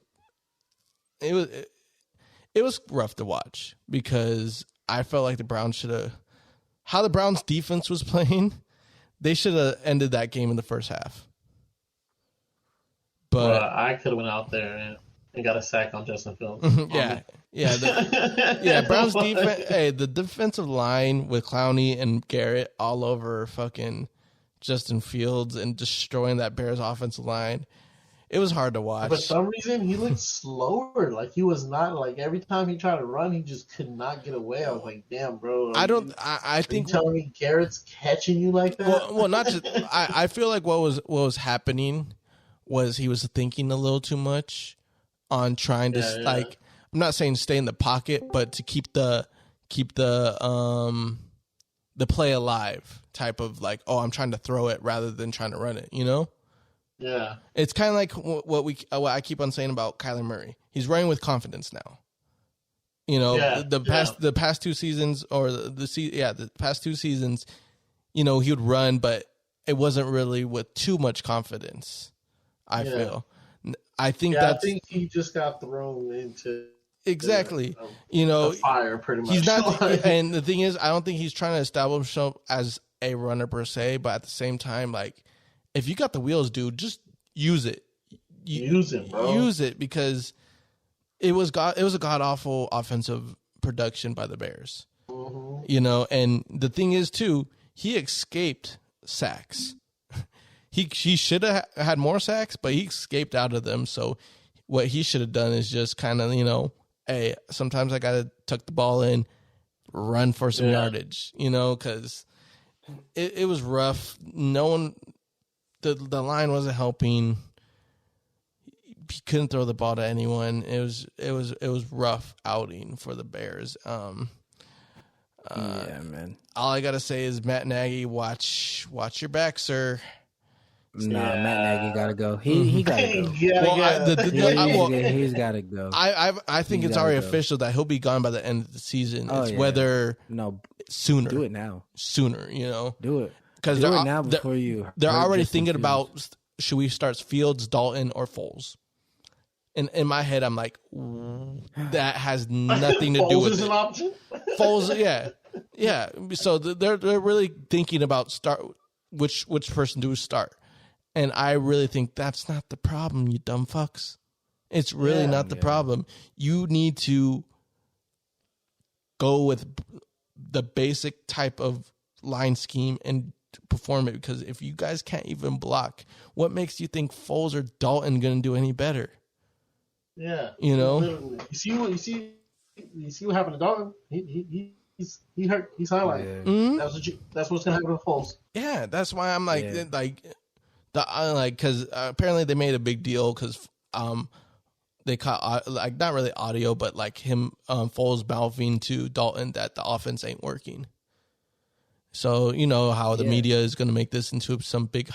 rough to watch because I felt like the Browns should have. How the Browns defense was playing, they should have ended that game in the first half. But I could have went out there and got a sack on Justin Fields. Browns defense. Hey, the defensive line with Clowney and Garrett all over fucking Justin Fields and destroying that Bears offensive line. It was hard to watch. For some reason, he looked slower. Like he was not like every time he tried to run, he just could not get away. I was like, "Damn, bro!" I think you telling me Garrett's catching you like that. Well, not just. I feel like what was happening was he was thinking a little too much on trying to like. I'm not saying stay in the pocket, but to keep the play alive type of like, oh, I'm trying to throw it rather than trying to run it. Yeah, it's kind of like what I keep on saying about Kyler Murray. He's running with confidence now. The past 2 seasons or the past 2 seasons, he would run, but it wasn't really with too much confidence. I feel. I think he just got thrown into exactly. The fire pretty much. He's not, and the thing is, I don't think he's trying to establish himself as a runner per se, but at the same time, like. If you got the wheels, dude, just use it. Use it, bro. Use it because it was a god awful offensive production by the Bears. Mm-hmm. And the thing is too, he escaped sacks. He should have had more sacks, but he escaped out of them. So what he should have done is just kind of, hey, sometimes I gotta tuck the ball in, run for some yardage, because it was rough. No one. The line wasn't helping. He couldn't throw the ball to anyone. It was rough outing for the Bears. Yeah, man. All I gotta say is Matt Nagy, watch your back, sir. Nah, Matt Nagy gotta go. He gotta go. He's gotta go. I think it's already official that he'll be gone by the end of the season. It's whether sooner. Do it now. Sooner, you know. Do it. Because do it now before you. They're already thinking about, should we start Fields, Dalton, or Foles? And in my head, I'm like, that has nothing to do with is it. An option? Foles, yeah. So they're really thinking about which person do we start. And I really think that's not the problem, you dumb fucks. It's really not the problem. You need to go with the basic type of line scheme and perform it, because if you guys can't even block, what makes you think Foles or Dalton going to do any better? Yeah. You know? Literally. You see what happened to Dalton? He's hurt. He's highlighted. Yeah. Mm-hmm. That's what's going to happen to Foles. Yeah, that's why I'm because apparently they made a big deal because they caught not really audio, but like him Foles mouthing to Dalton that the offense ain't working. So you know how the media is going to make this into some big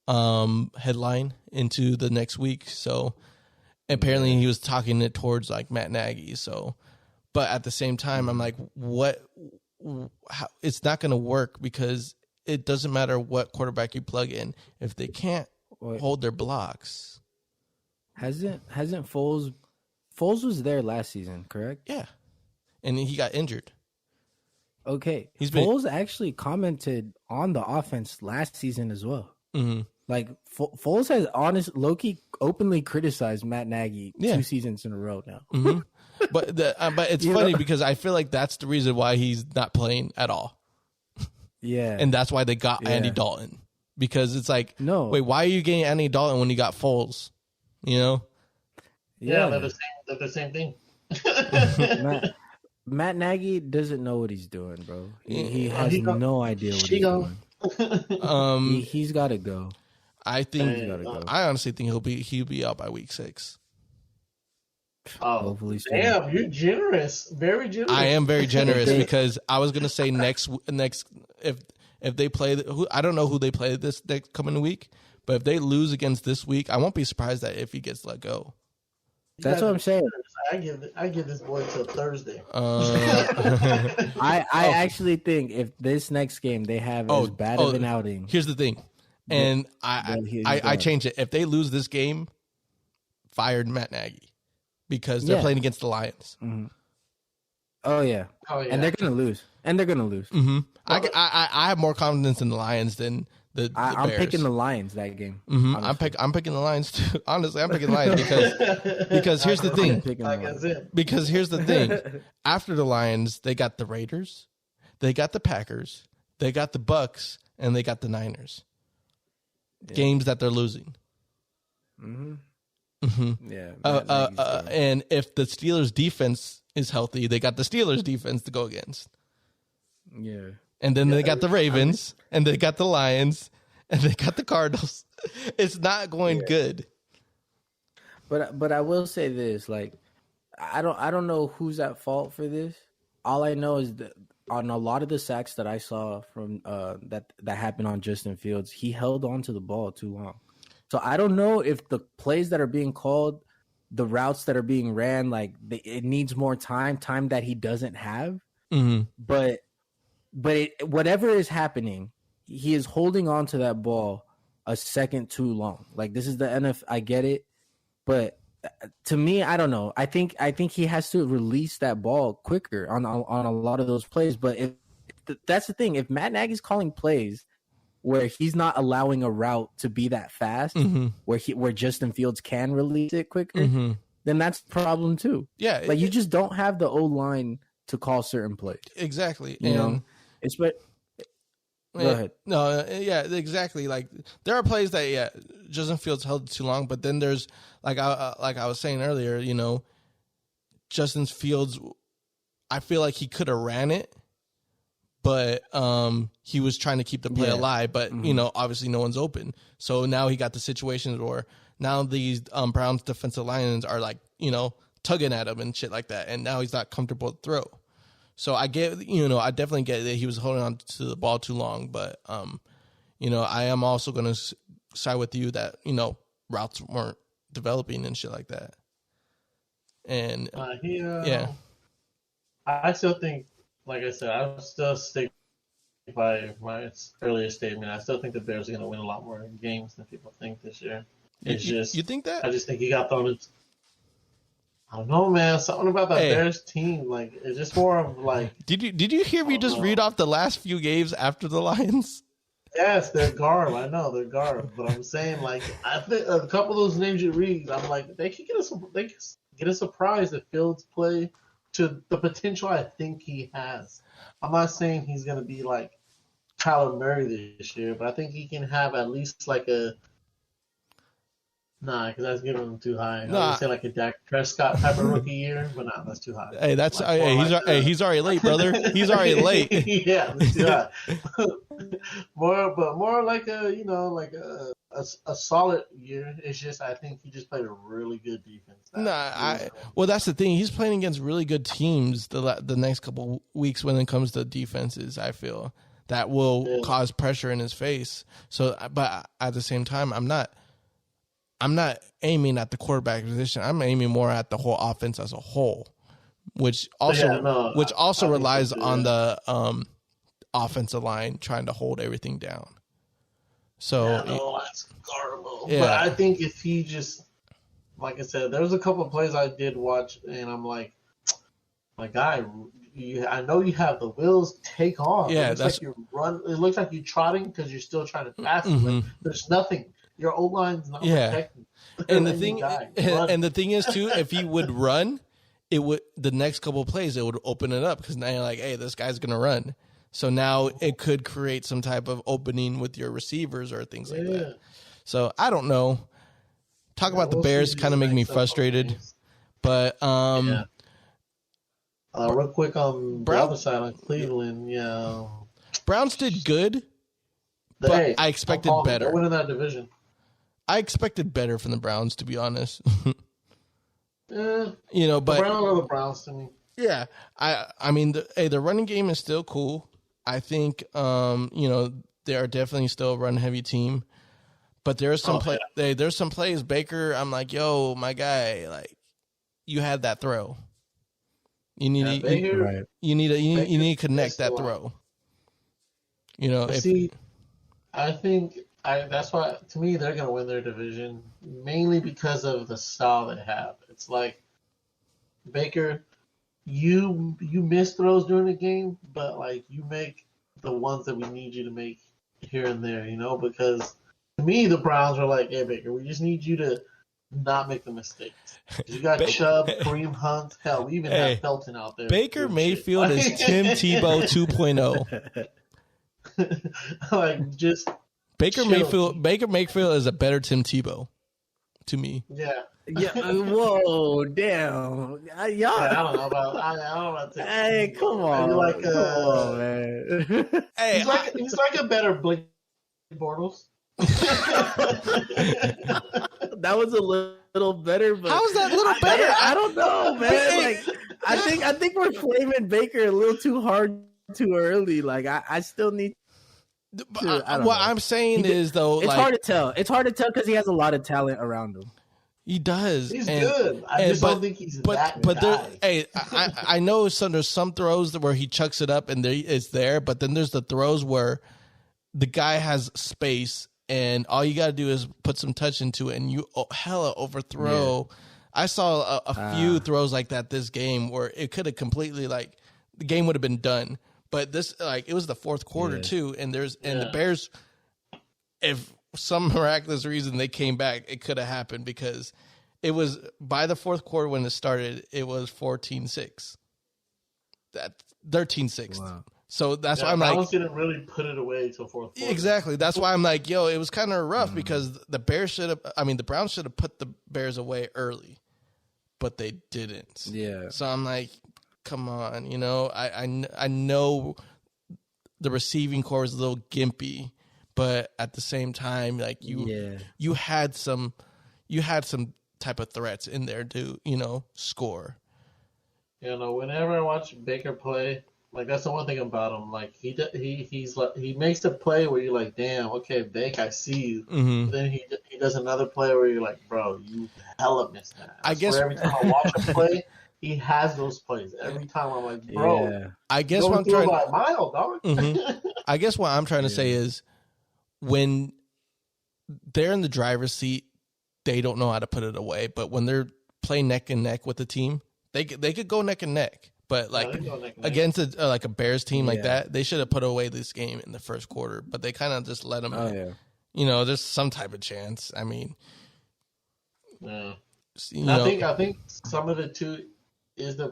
headline into the next week. So apparently he was talking it towards like Matt Nagy. So, but at the same time, I'm like, it's not going to work, because it doesn't matter what quarterback you plug in if they can't hold their blocks. Hasn't Foles was there last season, correct? Yeah, and he got injured. Okay, Foles actually commented on the offense last season as well. Mm-hmm. Like Foles has low-key openly criticized Matt Nagy 2 seasons in a row now. Mm-hmm. But it's funny because I feel like that's the reason why he's not playing at all. Yeah. And that's why they got Andy Dalton. Because it's like, wait, why are you getting Andy Dalton when you got Foles? You know? Yeah, they're the same thing. Matt Nagy doesn't know what he's doing, bro. He has no idea what he's doing. He's got to go. I honestly think he'll be out by week 6. Oh, hopefully so. Damn, you're generous. Very generous. I am very generous because I was gonna say next if they play, I don't know who they play this next coming week, but if they lose against this week, I won't be surprised that if he gets let go. That's what I'm saying. I give this boy till Thursday. I actually think if this next game they have as bad of an outing. Here's the thing, and I change it. If they lose this game, fired Matt Nagy. Because they're playing against the Lions. Mm-hmm. Oh yeah, and they're gonna lose. Mm-hmm. I have more confidence in the Lions than the Bears. I'm picking the Lions that game. Mm-hmm. I'm picking the Lions too. Honestly, I'm picking the Lions because here's the thing. Because here's the thing. After the Lions, they got the Raiders, they got the Packers, they got the Bucks, and they got the Niners. Yeah. Games that they're losing. Mm-hmm. Mm-hmm. Yeah. And if the Steelers defense is healthy, they got the Steelers defense to go against. Yeah. And then they got the Ravens, and they got the Lions, and they got the Cardinals. It's not going good. But I will say this, like, I don't know who's at fault for this. All I know is that on a lot of the sacks that I saw from that happened on Justin Fields, he held on to the ball too long. So I don't know if the plays that are being called, the routes that are being ran, like it needs more time that he doesn't have. Mm-hmm. But whatever is happening, he is holding on to that ball a second too long. Like, this is the NFL. I get it, but to me, I don't know. I think he has to release that ball quicker on a lot of those plays. But if that's the thing, if Matt Nagy's calling plays where he's not allowing a route to be that fast, mm-hmm. where Justin Fields can release it quicker, mm-hmm. then that's a problem too. Yeah, like you just don't have the O-line to call certain plays. Exactly. You know, go ahead. No, yeah, exactly. Like there are plays that Justin Fields held too long, but then there's like I was saying earlier, you know, Justin Fields, I feel like he could have ran it. But he was trying to keep the play alive. But, mm-hmm. you know, obviously no one's open. So now he got the situations where now these Browns defensive linemen are like, you know, tugging at him and shit like that. And now he's not comfortable to throw. So I definitely get that he was holding on to the ball too long, but I am also going to side with you that routes weren't developing and shit like that. And I still think, like I said, I still stick by my earlier statement. I still think the Bears are going to win a lot more games than people think this year. You think that? I just think he got thrown into, I don't know, man. Something about that Bears team, like it's just more of like. Did you hear me just read off the last few games after the Lions? Yes, they're garb. I know they're garb, but I'm saying like I think a couple of those names you read, I'm like they could get a surprise if Fields play to the potential I think he has. I'm not saying he's gonna be like Kyler Murray this year, but I think he can have at least like a. Nah, because that's giving him too high. I would say like a Dak Prescott type of rookie year, but that's too high. Hey, he's already late, brother. He's already late. Yeah, that's too high. more like a solid year. It's just I think he just played a really good defense. That's the thing. He's playing against really good teams the next couple weeks when it comes to defenses. I feel that will cause pressure in his face. So, but at the same time, I'm not aiming at the quarterback position. I'm aiming more at the whole offense as a whole, which also relies on the offensive line trying to hold everything down. So that's horrible. Yeah. But I think if he just, like I said, there was a couple of plays I did watch, and I'm like, my guy, I know you have the wheels. Take off. Yeah, it looks like you're trotting because you're still trying to pass. Mm-hmm. There's nothing. Your O-line's not protecting. And the thing is too, if he would run, the next couple of plays it would open it up because now you're like, hey, this guy's gonna run. So now it could create some type of opening with your receivers or things like that. So I don't know. Talk about the Bears kind of make me frustrated, but real quick on the other side on Cleveland, Browns did good, but I expected better. They're winning that division. I expected better from the Browns, to be honest. But the Browns are the Browns to me. Yeah, I mean, the running game is still cool. I think, they are definitely still a run-heavy team. But there's some there's some plays, Baker, I'm like, yo, my guy, like, you had that throw. You need to connect that throw. I think that's why, to me, they're going to win their division, mainly because of the style they have. It's like, Baker, you miss throws during the game, but like you make the ones that we need you to make here and there, because to me the Browns are like, hey Baker, we just need you to not make the mistakes. You got Chubb, Kareem Hunt, hell, we even have Felton out there. Baker Mayfield is Tim Tebow 2.0. Like just Baker Mayfield is a better Tim Tebow to me. Yeah. Yeah. Whoa. Damn. I don't know about Tim. Hey, come on. Come on, man. Hey, he's like a better Blake Bortles. That was a little better, but how's that a little better? I don't know, man. Like, I think we're flaming Baker a little too hard too early. Like, I still need. I'm saying is though, it's hard to tell. It's hard to tell because he has a lot of talent around him. He does. He's good. I just don't think he's that guy. I know there's some throws where he chucks it up and it's there, but then there's the throws where the guy has space and all you got to do is put some touch into it and you hella overthrow. Yeah. I saw a few throws like that this game where it could have completely the game would have been done. But this, it was the fourth quarter too, and the Bears, if some miraculous reason they came back, it could have happened because it was by the fourth quarter when it started, it was 14-6. That's 13-6. Wow. So that's why I'm like, Browns didn't really put it away until fourth quarter. Exactly. That's why I'm like, yo, it was kind of rough because the Browns should have put the Bears away early, but they didn't. Yeah. So I'm like, come on, I know the receiving core is a little gimpy, but at the same time, you had some type of threats in there to score. You know, whenever I watch Baker play, like that's the one thing about him. Like he's like he makes a play where you're like, damn, okay, Baker, I see you. Mm-hmm. Then he does another play where you're like, bro, you hella missed that. I guess every time I watch him play, he has those plays. Every time I'm like, bro, yeah. I guess what I'm trying by a mile, dog. I guess what I'm trying to say is when they're in the driver's seat, they don't know how to put it away. But when they're playing neck and neck with the team, they could go neck and neck. But like against like a Bears team like that, they should have put away this game in the first quarter. But they kind of just let them. You know, there's some type of chance. I mean, yeah. I think some of it too is the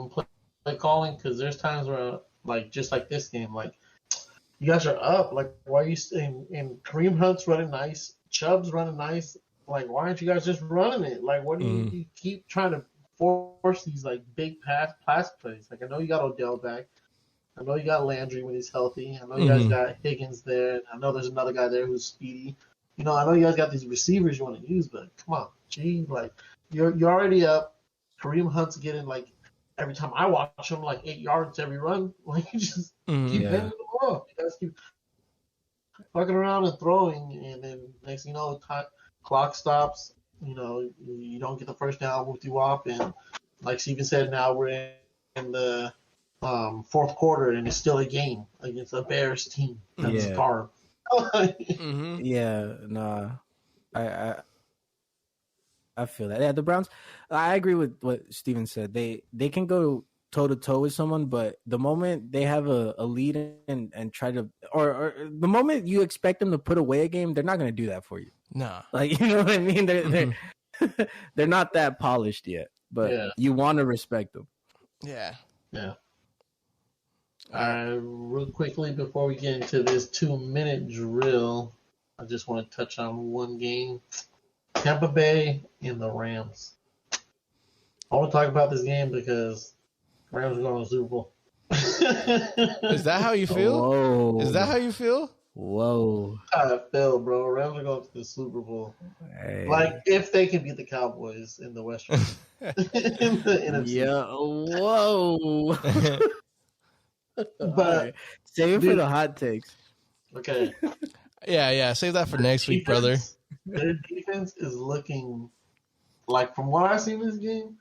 play calling, because there's times where like just like this game, like you guys are up, like why are you and Kareem Hunt's running nice, Chubb's running nice, like why aren't you guys just running it? Like what do you keep trying to force these like big pass plays? Like I know you got Odell back, I know you got Landry when he's healthy, I know you guys got Higgins there, I know there's another guy there who's speedy. You know, I know you guys got these receivers you want to use, but come on, like you're already up. Kareem Hunt's getting like every time I watch him like 8 yards every run. Like you just keep hitting the ball. You guys keep fucking around and throwing, and then next thing you know, clock stops. You know, you don't get the first down with you off, and like Steven said, now we're in the fourth quarter, and it's still a game against a Bears team that's starved. Yeah, nah, I feel that. Yeah, the Browns. I agree with what Steven said. They can go toe to toe with someone, but the moment they have a lead and try to, or the moment you expect them to put away a game, they're not going to do that for you. Nah, like you know what I mean. They're not that polished yet, but you want to respect them. Yeah. Real quickly before we get into this 2-minute drill, I just want to touch on one game. Tampa Bay and the Rams. I want to talk about this game because Rams are going to the Super Bowl. Is that how you feel? Whoa. Is that how you feel? Whoa. I feel, bro. Rams are going to the Super Bowl. Hey. Like, if they can beat the Cowboys in the Western. In the NFC. Yeah, whoa. But right. Save it for the hot takes. Okay. Yeah. Save that for next week, brother. Their defense is looking like, from what I see in this game,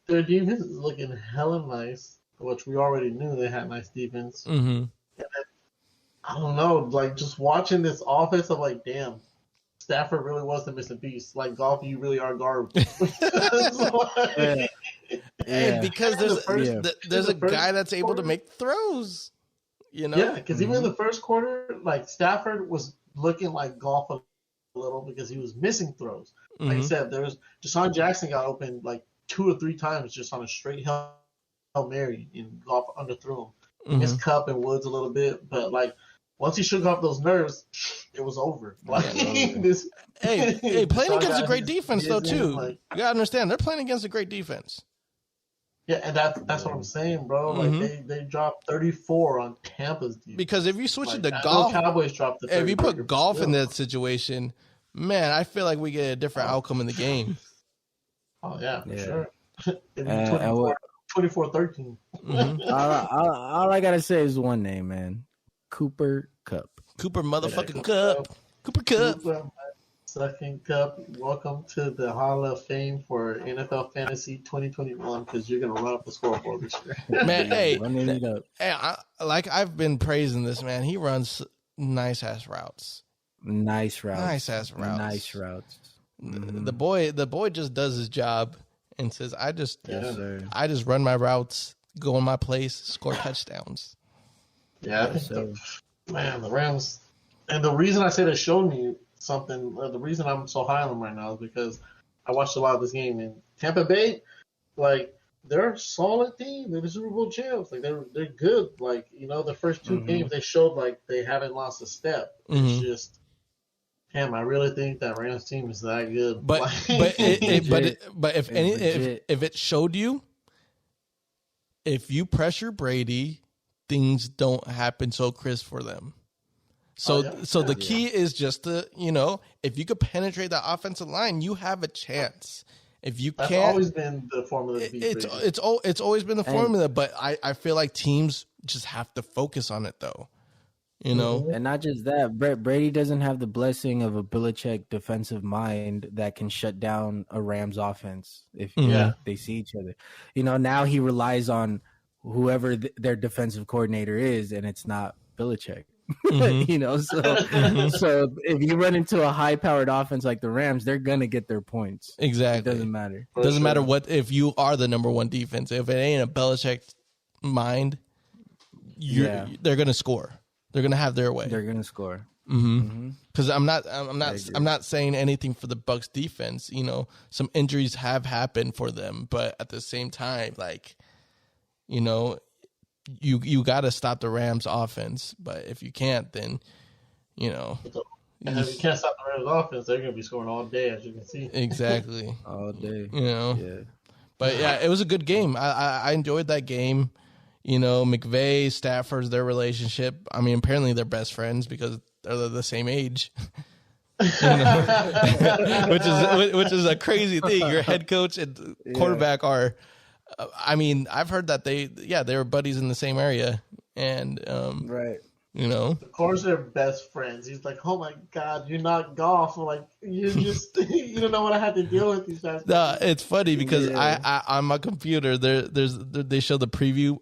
their defense is looking hella nice, which we already knew they had nice defense. Mm-hmm. I don't know, like just watching this offense, I'm like, damn, Stafford really was the missing piece. Like, Goff, you really are garbage. And because there's a guy that's able to make throws, you know? Yeah, because even in the first quarter, like Stafford was looking like Goff a little because he was missing throws. Like I said, there was Deshaun Jackson got open like 2 or 3 times just on a straight Hail Mary, and Goff underthrew him. Missed Kupp and Woods a little bit, but like once he shook off those nerves, it was over. Like hey, playing against a great defense though too. Like, you gotta understand, they're playing against a great defense. Yeah, and that's what I'm saying, bro. Like they dropped 34 on Tampa's defense. Because if you switch it to Goff, Cowboys dropped the if you put Goff in that situation, man, I feel like we get a different outcome in the game. Oh yeah, for sure. 24-13. All I gotta say is one name, man. Cooper Kupp. Cooper motherfucking Kupp. Cooper Kupp. Second Kupp. Welcome to the Hall of Fame for NFL Fantasy 2021, because you're gonna run up the scoreboard this year. Man, hey, I've been praising this man. He runs nice ass routes. Nice routes. The boy just does his job and says, I just run my routes, go in my place, score touchdowns. Yeah, I think the Rams, and the reason I say they showed me something, the reason I'm so high on them right now is because I watched a lot of this game, and Tampa Bay, like, they're a solid team. They're the Super Bowl champs. Like, they're good. Like, you know, the first 2 games they showed like they haven't lost a step. It's just, damn, I really think that Rams team is that good. But if it showed you, if you pressure Brady, things don't happen so crisp for them. So the key is just to, you know, if you could penetrate the offensive line, you have a chance. If you That's can't, always been the formula. It's always been the formula, but I feel like teams just have to focus on it though. You know, and not just that, Brady doesn't have the blessing of a Belichick defensive mind that can shut down a Rams offense if they see each other. You know, now he relies on whoever their defensive coordinator is, and it's not Belichick. You know, so if you run into a high-powered offense like the Rams, they're gonna get their points. Exactly, it doesn't matter. It doesn't matter what if you are the number one defense. If it ain't a Belichick mind, they're gonna score. They're gonna have their way. They're gonna score. Because I'm not saying anything for the Bucs defense. You know, some injuries have happened for them, but at the same time, like, you know, you got to stop the Rams offense. But if you can't, then, you know, and if you can't stop the Rams offense, they're gonna be scoring all day, as you can see. Exactly, all day. You know, But yeah, it was a good game. I enjoyed that game. You know, McVay, Stafford's their relationship. I mean, apparently they're best friends because they're the same age. You know? which is a crazy thing. Your head coach and quarterback are. I mean, I've heard that they were buddies in the same area, and right. You know, of course they're best friends. He's like, "Oh my God, you're not golf." I'm like, you just you don't know what I have to deal with these guys. No, it's funny because I on my computer they show the preview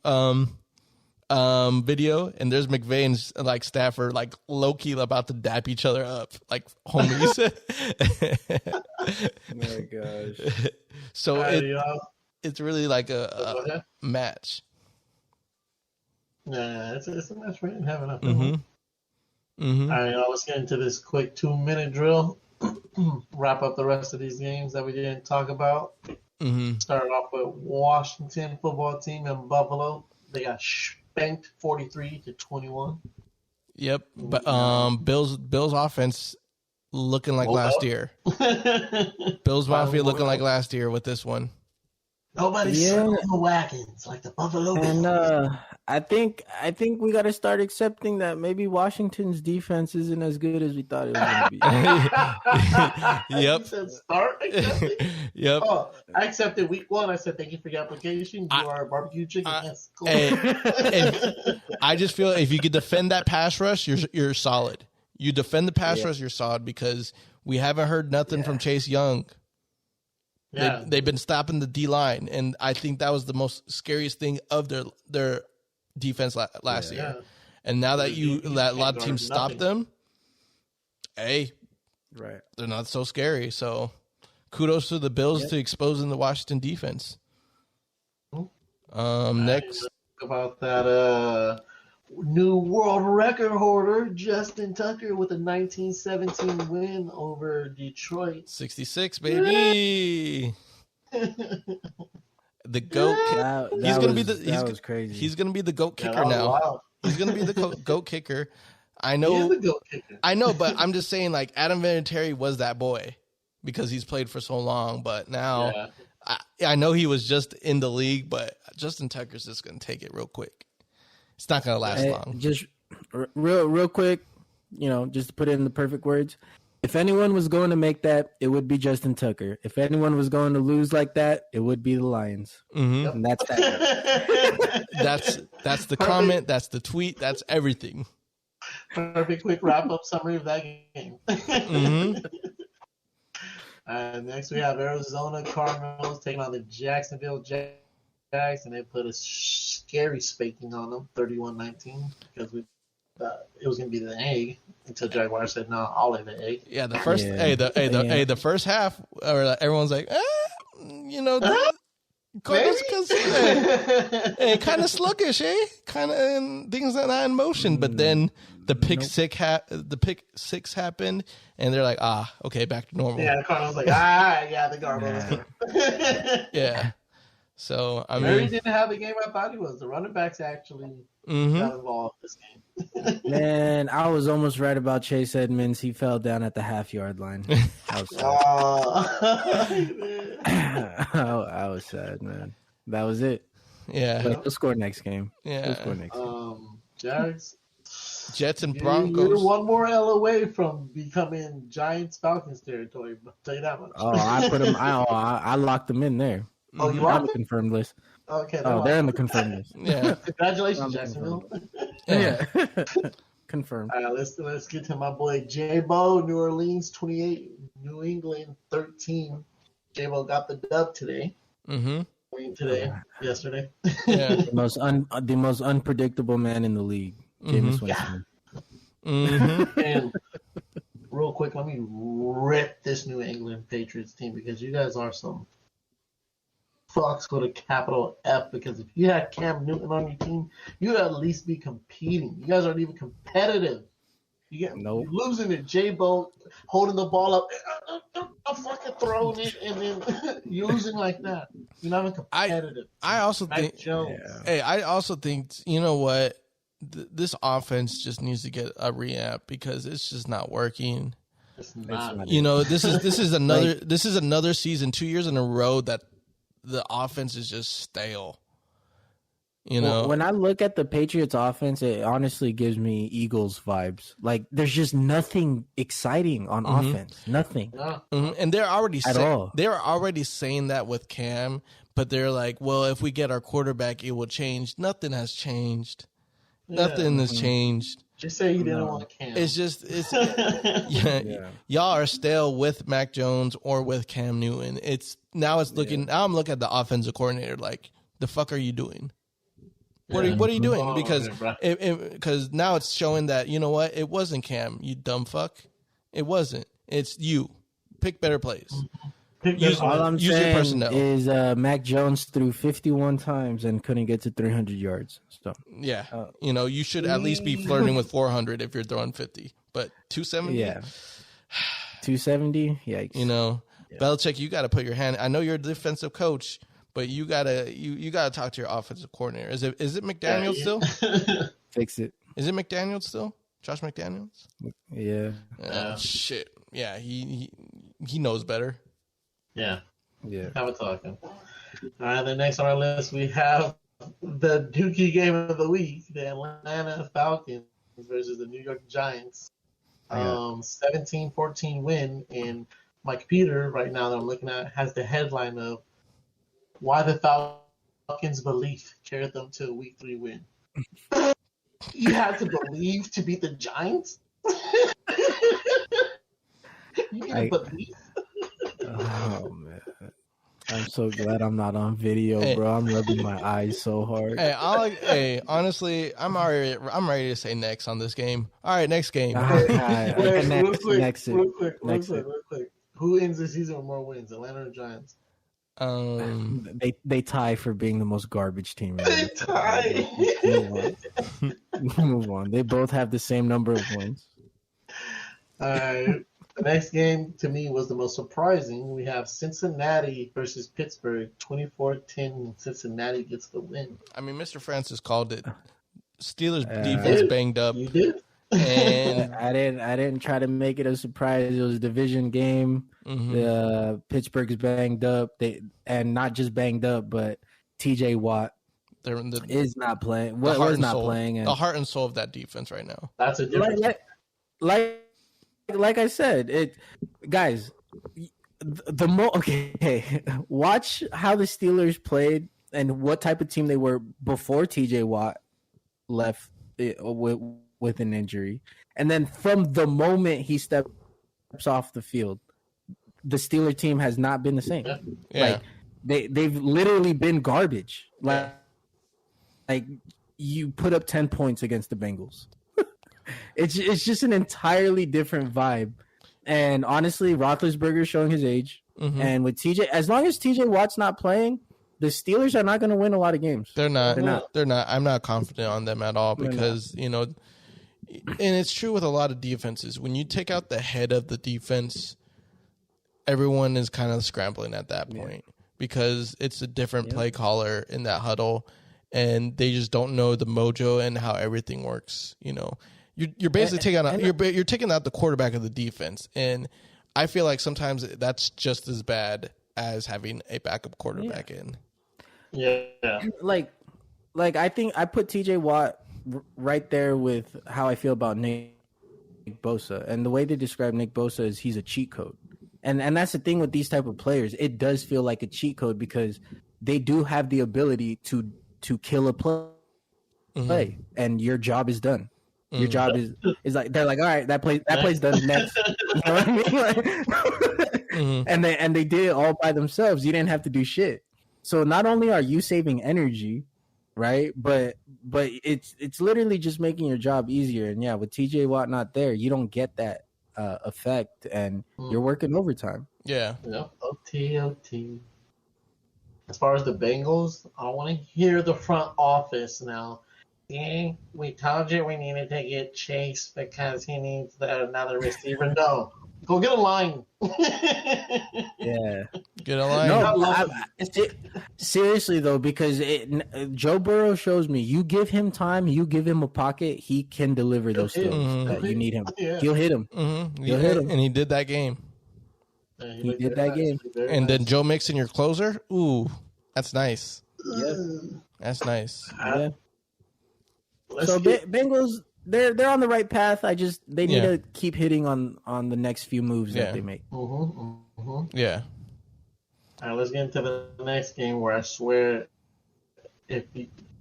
video, and there's McVay and like Stafford like low-key about to dap each other up like homies. Oh my gosh! So it's really like a match. Yeah, it's a match we didn't have enough. All right, let's get into this quick 2-minute drill. Wrap up the rest of these games that we didn't talk about. Started off with Washington football team in Buffalo. They got spanked 43-21. Yep, but Bills offense looking like last year. Bills Mafia looking like last year with this one. Nobody's circling the wagons like the Buffalo Bills. And I think we got to start accepting that maybe Washington's defense isn't as good as we thought it was going to be. Yep. You said start accepting? Yep. Oh, I accepted week 1. I said, thank you for your application. You are a barbecue chicken. Yes, cool. And I just feel if you could defend that pass rush, you're solid. You defend the pass rush, you're solid because we haven't heard nothing from Chase Young. Yeah. They've been stopping the D-line, and I think that was the most scariest thing of their defense last year. And now that a lot of teams stopped them, they're not so scary. So kudos to the Bills to exposing the Washington defense. Next about that new world record holder Justin Tucker with a 19-17 win over Detroit. 66, baby. The GOAT. That was crazy. He's gonna be the GOAT kicker now. Wild. He's gonna be the GOAT kicker. I know. He is the GOAT kicker. I know, but I'm just saying, like Adam Vinatieri was that boy because he's played for so long. But now, I know he was just in the league, but Justin Tucker's just gonna take it real quick. It's not gonna last long. Just real quick, you know, just to put it in the perfect words. If anyone was going to make that, it would be Justin Tucker. If anyone was going to lose like that, it would be the Lions. And that's that. that's the comment. That's the tweet. That's everything. Perfect quick wrap-up summary of that game. Next, we have Arizona Cardinals taking on the Jacksonville Jags, and they put a scary spanking on them, 31-19, because we thought it was going to be the egg until Jaguar said, "No, I'll lay the egg." Yeah, the first the first half, or everyone's like, you know, Cardinals kind of sluggish, kind of things are not in motion. But then the pick six happened, and they're like, okay, back to normal. Yeah, the Cardinals like, the garbage. Yeah. So I mean, he didn't have the game I thought he was. The running backs actually got involved this game. Man, I was almost right about Chase Edmonds. He fell down at the half-yard line. I was sad, man. That was it. Yeah, but he'll score next game. Yeah, he'll score next game. Jags. Jets and Broncos. You're one more L away from becoming Giants Falcons territory. I'll tell you that much. Oh, I put them. I locked them in there. Oh, you on are the confirmed list. Okay. They're in the confirmed list. Yeah. Congratulations, Jacksonville. Yeah. Confirmed. All right, let's get to my boy J-Bo. New Orleans 28, New England 13. J-Bo got the dub today. Mm-hmm. Yesterday. Yeah. The most unpredictable man in the league, Jameis Winston. Mm-hmm. And real quick, let me rip this New England Patriots team because you guys are some fucks with a capital F. Because if you had Cam Newton on your team, you'd at least be competing. You guys aren't even competitive. You're losing to J-Bo, holding the ball up, fucking throwing it, and then you're losing like that. You're not even competitive. I also think. Hey, I also think, you know what? This offense just needs to get a rehab because it's just not working. It's not. You know, this is another season, 2 years in a row that the offense is just stale. You know, when I look at the Patriots offense, it honestly gives me Eagles vibes. Like there's just nothing exciting on offense. Nothing. Mm-hmm. And they're already saying that with Cam, but they're like, well, if we get our quarterback, it will change. Nothing has changed. Nothing has changed. Just say you didn't want Cam. Y'all are stale with Mac Jones or with Cam Newton. Now I'm looking at the offensive coordinator like, the fuck are you doing? What are you doing? Because now it's showing that, you know what? It wasn't Cam, you dumb fuck. It wasn't. It's you. Pick better plays. All I'm saying is Mac Jones threw 51 times and couldn't get to 300 yards. So you should at least be flirting with 400 if you're throwing 50. But 270? Yeah. 270? Yikes. You know, Belichick, you got to put your hand. I know you're a defensive coach, but you gotta talk to your offensive coordinator. Is it McDaniels still? Fix it. Is it McDaniels still? Josh McDaniels? Yeah. Shit. Yeah, he knows better. Yeah. How we talking? All right, then next on our list we have the Dookie game of the week, the Atlanta Falcons versus the New York Giants. 17-14 win, and my computer right now that I'm looking at has the headline of why the Falcons' belief carried them to a Week 3 win. You had to believe to beat the Giants? You need to believe? Oh, man. I'm so glad I'm not on video, bro. I'm rubbing my eyes so hard. Honestly, I'm ready to say next on this game. All right, next game. Real quick. Who ends the season with more wins, Atlanta or Giants? They tie for being the most garbage team. They tie. Move on. They both have the same number of wins. All right. The next game to me was the most surprising. We have Cincinnati versus Pittsburgh. 24-10. Cincinnati gets the win. I mean, Mr. Francis called it. Steelers defense banged up. You did. And I didn't try to make it a surprise. It was a division game. Mm-hmm. Pittsburgh is banged up. And not just banged up, but TJ Watt is not playing. Was not playing. And the heart and soul of that defense right now. That's a difference. Like I said, guys. Watch how the Steelers played and what type of team they were before TJ Watt left with an injury, and then from the moment he steps off the field, the Steeler team has not been the same. Yeah. Like they've literally been garbage. Like you put up 10 points against the Bengals. It's just an entirely different vibe. And honestly, Roethlisberger's showing his age. Mm-hmm. And with TJ, as long as TJ Watt's not playing, the Steelers are not going to win a lot of games. They're not. I'm not confident on them at all because, you know, and it's true with a lot of defenses. When you take out the head of the defense, everyone is kind of scrambling at that point because it's a different play caller in that huddle, and they just don't know the mojo and how everything works. You know, you're basically you're taking out the quarterback of the defense, and I feel like sometimes that's just as bad as having a backup quarterback in. Yeah. Like I think I put TJ Watt right there with how I feel about Nick Bosa. And the way they describe Nick Bosa is he's a cheat code. And that's the thing with these type of players. It does feel like a cheat code because they do have the ability to kill a play, and your job is done. Your job is like they're like, all right, that play's done next. You know what I mean? Like, and they did it all by themselves. You didn't have to do shit. So not only are you saving energy, right? But it's literally just making your job easier. And yeah, with TJ Watt not there, you don't get that effect, and you're working overtime. Yeah. OT. As far as the Bengals, I want to hear the front office now. Yeah, we told you we needed to get Chase because he needs another receiver. No, go get a line. Yeah, get a line. No, seriously though, because Joe Burrow shows me you give him time, you give him a pocket, he can deliver those throws that you need him. Yeah. He'll hit him. He'll hit him, and he did that game. He did that game. And then Joe Mixon, your closer. Ooh, that's nice. Yes, that's nice. Yeah. So Bengals, they're on the right path. They need to keep hitting on the next few moves that they make. Yeah. All right, let's get into the next game where I swear,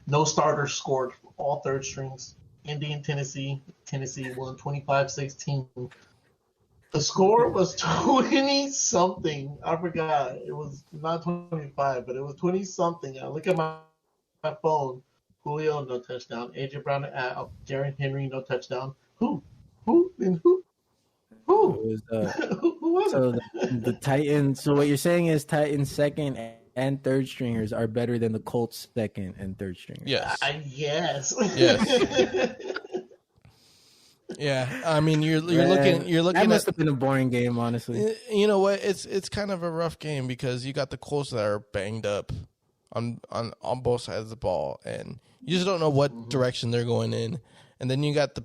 no starters scored, all third strings. Indy and Tennessee. Tennessee won 25-16. The score was 20-something. I forgot. It was not 25, but it was 20-something. I look at my phone. Julio, no touchdown. AJ Brown, Derrick Henry, no touchdown. Who? Who was the Titans. So what you're saying is Titans second and third stringers are better than the Colts second and third stringers. Yes. Yes. Yes. Yeah. I mean, you're looking. That must have been a boring game, honestly. You know what? It's kind of a rough game because you got the Colts that are banged up on both sides of the ball, and you just don't know what direction they're going in. And then you got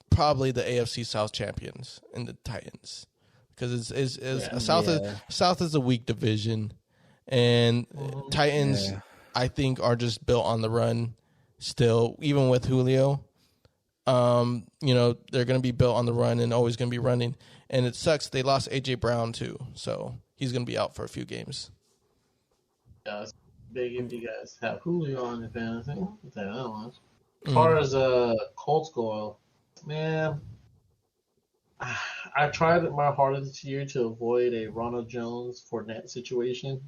probably the AFC South champions in the Titans, because South is a weak division, and Titans I think are just built on the run still, even with Julio. They're going to be built on the run and always going to be running, and it sucks they lost AJ Brown too, so he's going to be out for a few games. Yeah, it's big if you guys have Julio on your fantasy. As far as Colts go, man, I tried my hardest this year to avoid a Ronald Jones Fournette situation.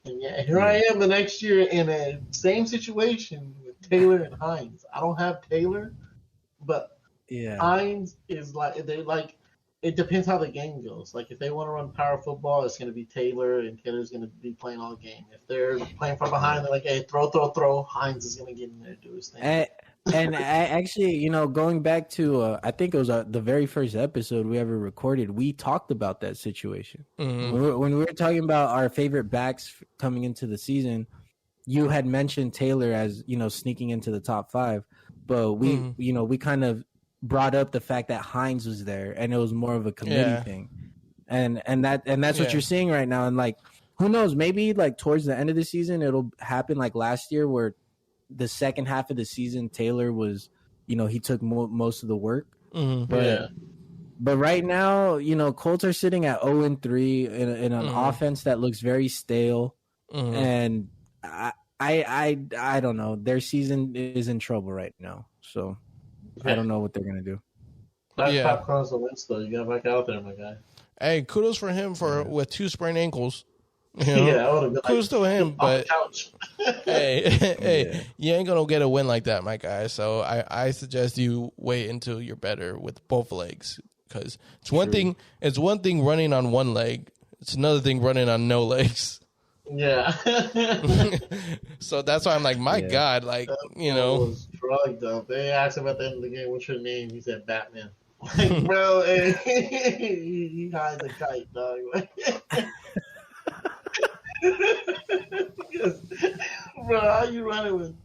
And here I am the next year in a same situation with Taylor and Hines. I don't have Taylor, but Hines is it depends how the game goes. Like, if they want to run power football, it's going to be Taylor, and Taylor's going to be playing all game. If they're playing from behind, they're like, hey, throw. Hines is going to get in there and do his thing. And I actually, going back to, I think it was the very first episode we ever recorded, we talked about that situation. When we were talking about our favorite backs coming into the season, you had mentioned Taylor as, sneaking into the top 5. But we kind of brought up the fact that Hines was there, and it was more of a committee thing, and that's what you're seeing right now. And like, who knows? Maybe like towards the end of the season, it'll happen like last year, where the second half of the season, Taylor was, he took most of the work. But right now, Colts are sitting at 0-3 in an offense that looks very stale, and I don't know. Their season is in trouble right now, so. I don't know what they're gonna do. That's popcorn's the win, though. You got back out there, my guy. Hey, kudos for him with 2 sprained ankles. Kudos to him, but hey, you ain't gonna get a win like that, my guy. So I suggest you wait until you're better with both legs, because it's one thing. It's one thing running on one leg. It's another thing running on no legs. Yeah. So that's why I'm like, my God, like, was drugged up. They asked him at the end of the game, "What's your name?" He said, "Batman." Like, bro, he hides a kite, dog. Bro, how you running with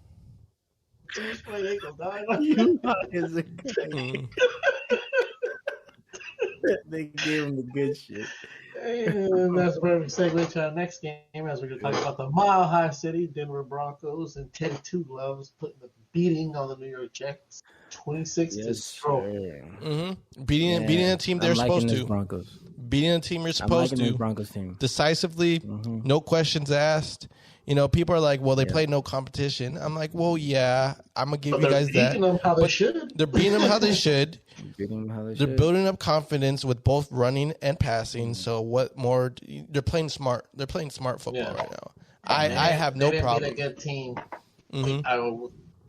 2 sprained ankles, dog? You is a kite. They gave him the good shit. And that's where we segue to our next game, as we're going to talk about the Mile High City Denver Broncos, and Teddy Two Gloves putting the beating on the New York Jets, 26-0. Beating a team they're supposed to. Broncos. Beating a team you're supposed to. Broncos team. Decisively, no questions asked. You know, people are like, well, they played no competition. I'm like, well, yeah, I'm going to give you guys that. They're beating them how they should. They're beating them how they should. They're building up confidence with both running and passing. So what more? They're playing smart. They're playing smart football right now. I have no problem. They didn't beat a good team.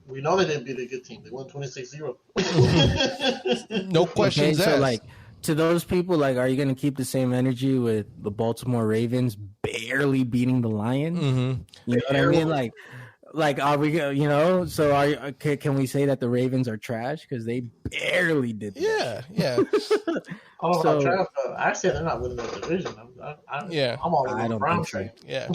We know they didn't beat a good team. They won 26-0. No questions asked. So, like, to those people, like, are you going to keep the same energy with the Baltimore Ravens barely beating the Lions? You know what I mean? Like, are we, you know, so can we say that the Ravens are trash? Because they barely did that. Yeah. Trash, I said they're not winning the division. I'm all over the Browns. Yeah.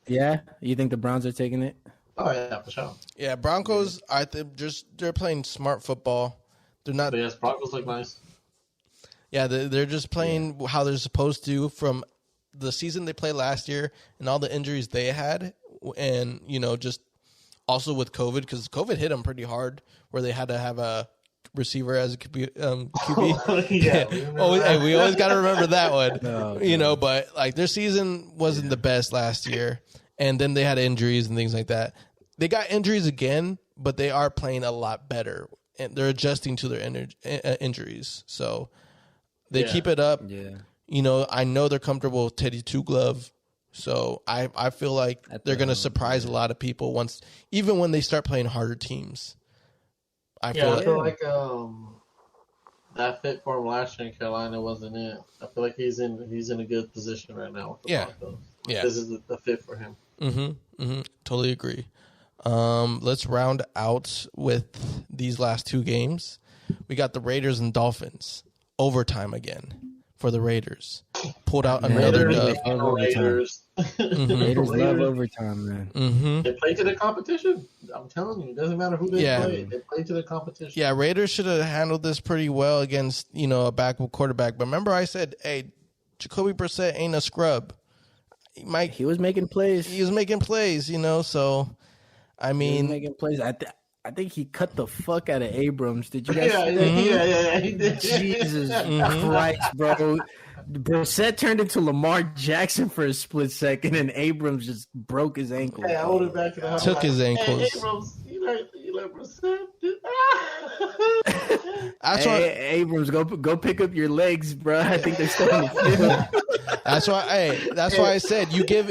Yeah? You think the Browns are taking it? Oh, yeah, for sure. Yeah, Broncos, I think they're playing smart football. They're not. But yes, Broncos look nice. Yeah, they're just playing how they're supposed to from the season they played last year and all the injuries they had. And, you know, just also with COVID, because COVID hit them pretty hard where they had to have a receiver as a QB. We always got to remember that one. You know, but like their season wasn't the best last year. And then they had injuries and things like that. They got injuries again, but they are playing a lot better. And they're adjusting to their injuries. So they keep it up. Yeah. You know, I know they're comfortable with Teddy Two Glove. So I feel like they're going to surprise a lot of people even when they start playing harder teams. I feel like that fit for him last year in Carolina wasn't it. I feel like he's in a good position right now with the Broncos. Yeah. This is the fit for him. Totally agree. Let's round out with these last two games. We got the Raiders and Dolphins. Overtime again for the Raiders. Pulled out another dub. Raiders. Raiders love overtime, man. They play to the competition. I'm telling you, it doesn't matter who they play. They play to the competition. Yeah, Raiders should have handled this pretty well against, you know, a backup quarterback. But remember I said, hey, Jacoby Brissett ain't a scrub. He was making plays. He was making plays, you know, so, I mean. He was making plays. I think he cut the fuck out of Abrams. Did you guys see that? Yeah, he did. Jesus Christ, bro. Brissett turned into Lamar Jackson for a split second, and Abrams just broke his ankle. Hey, I hold it back to the house. Took his ankles. Hey, Abrams, you let Brissett do Abrams, go pick up your legs, bro. I think they're starting to feel. That's why I said you give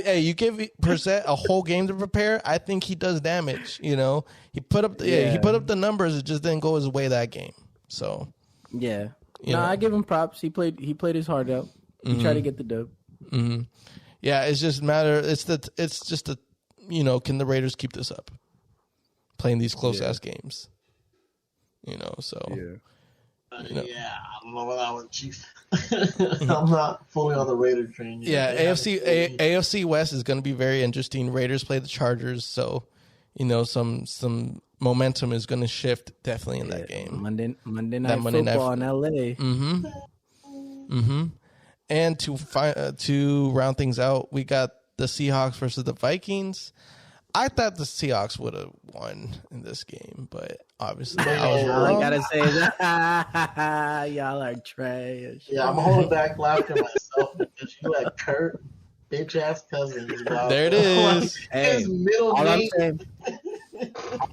Brissett a whole game to prepare. I think he does damage. You know, he put up the numbers. It just didn't go his way that game. So yeah, I give him props. He played his heart out. He tried to get the dub. Yeah, it's just matter. It's just you know, can the Raiders keep this up? Playing these close ass games. You know, so I don't know about that one, Chief. I'm not fully on the Raider train yet. Yeah, AFC West is going to be very interesting. Raiders play the Chargers, so you know some momentum is going to shift definitely in that game. Monday night football in LA. And to round things out, we got the Seahawks versus the Vikings. I thought the Seahawks would have won in this game, but obviously I was wrong. I gotta say that y'all are trash. Yeah, I'm holding back laughter myself because you had Kurt, bitch ass cousins. Wow. There it is. His middle name.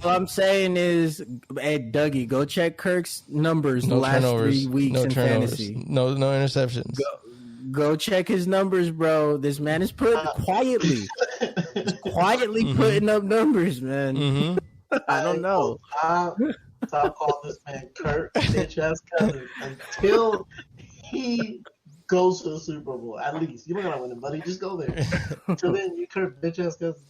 All I'm saying is, hey, Dougie, go check Kirk's numbers the last 3 weeks in fantasy. No interceptions. Go check his numbers, bro. This man is quietly putting up numbers, man. I don't know. Stop calling this man Kurt, bitch ass cousin, until he goes to the Super Bowl. At least you're not gonna win it, buddy. Just go there. Until then, you Kurt, bitch ass cousin.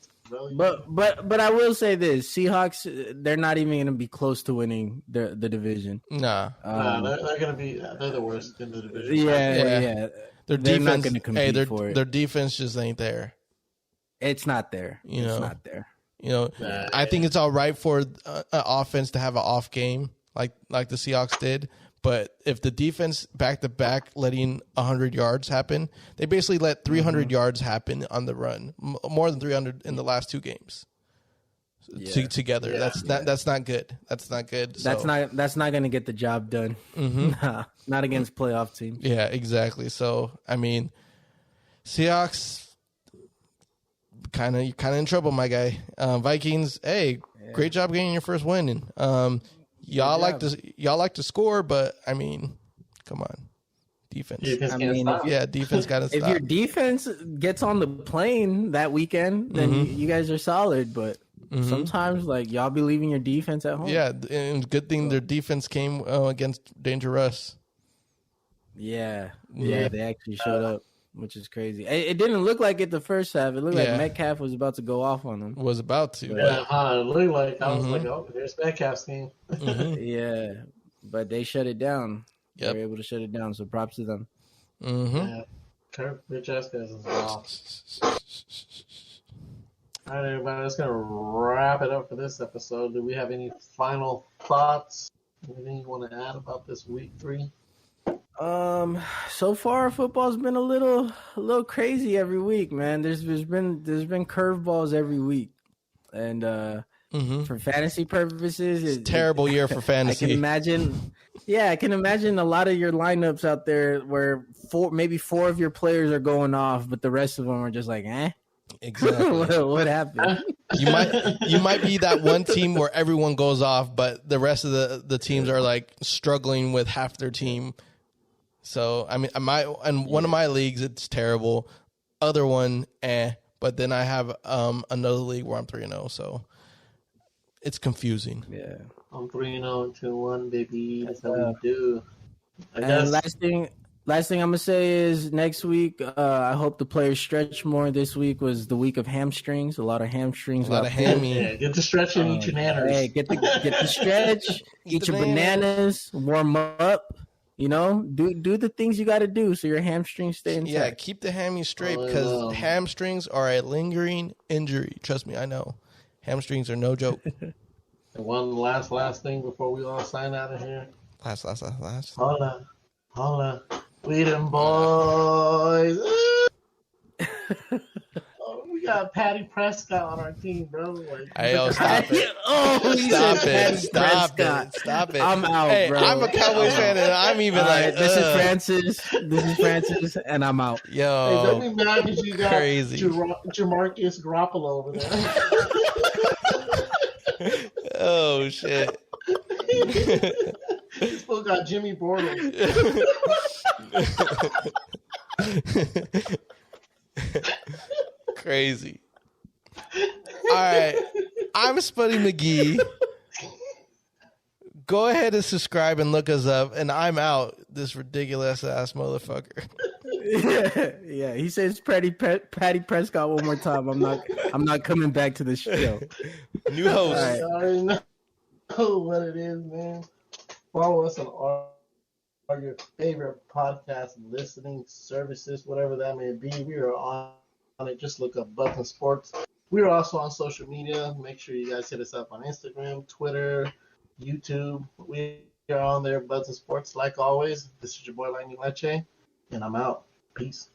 But I will say this: Seahawks, they're not even going to be close to winning the division. Nah, they're going to be. They're the worst in the division. Yeah. They're not going to compete for it. Their defense just ain't there. It's not there. It's not there. You know, I think it's all right for an offense to have an off game like the Seahawks did. But if the defense back to back letting 100 yards happen, they basically let 300 yards happen on the run, more than 300 in the last two games. together. Yeah. That's not good. That's not good. That's not going to get the job done. Mm-hmm. Nah, not against playoff teams. Yeah, exactly. So I mean, Seahawks kind of in trouble, my guy. Vikings, hey, great job getting your first win. Y'all like to score, but I mean, come on. Defense. Defense got to stop. If your defense gets on the plane that weekend, then you guys are solid. But sometimes, like, y'all be leaving your defense at home. Yeah, and good thing their defense came against Dangerous. Yeah, they actually showed up, which is crazy. It didn't look like it the first half. It looked like Metcalf was about to go off on them. Was about to. Yeah, it looked like I was like, oh, there's Metcalf's team. Yeah, but they shut it down. Yep. They were able to shut it down, so props to them. Yeah. Kirk, bitch ass guys as well. All right, everybody, that's going to wrap it up for this episode. Do we have any final thoughts? Anything you want to add about this week 3? So far football's been a little crazy every week, man. There's been curveballs every week. And for fantasy purposes, it's a terrible year for fantasy. I can imagine a lot of your lineups out there where maybe 4 of your players are going off, but the rest of them are just like, eh. Exactly. What happened? You might be that one team where everyone goes off, but the rest of the teams are like struggling with half their team. So I mean, one of my leagues, it's terrible. Other one, but then I have another league where I'm 3-0, so it's confusing. Yeah, I'm 3-0, 2-1, baby. That's how we do. And last thing I'm gonna say is next week, I hope the players stretch more. This week was the week of hamstrings. A lot of hamstrings. A lot of hammy. Yeah, get the stretch and eat your bananas. Hey, get the stretch. Eat your bananas. Warm up. You know, do the things you got to do so your hamstrings stay intact. Yeah, keep the hammies straight because hamstrings are a lingering injury. Trust me, I know. Hamstrings are no joke. One last thing before we all sign out of here. Last. Hold on. We them boys. We got Patty Prescott on our team, bro. Like, stop it. Stop it. I'm out, hey, bro. I'm a Cowboys fan, and I'm even this is Francis, and I'm out. Yo, hey, don't be mad because you got crazy. Jamarcus Garoppolo over there. Oh, shit. This fool got Jimmy Bortles. Crazy. All right. I'm Spuddy McGee. Go ahead and subscribe and look us up. And I'm out. This ridiculous ass motherfucker. Yeah. He says Patty Prescott one more time. I'm not coming back to the show. New host. I already know what it is, man. Follow us on all your favorite podcast listening services, whatever that may be. We are on it. Just look up Button Sports. We are also on social media. Make sure you guys hit us up on Instagram, Twitter, YouTube. We are on there, Button Sports, like always. This is your boy, Lightning Leche, and I'm out. Peace.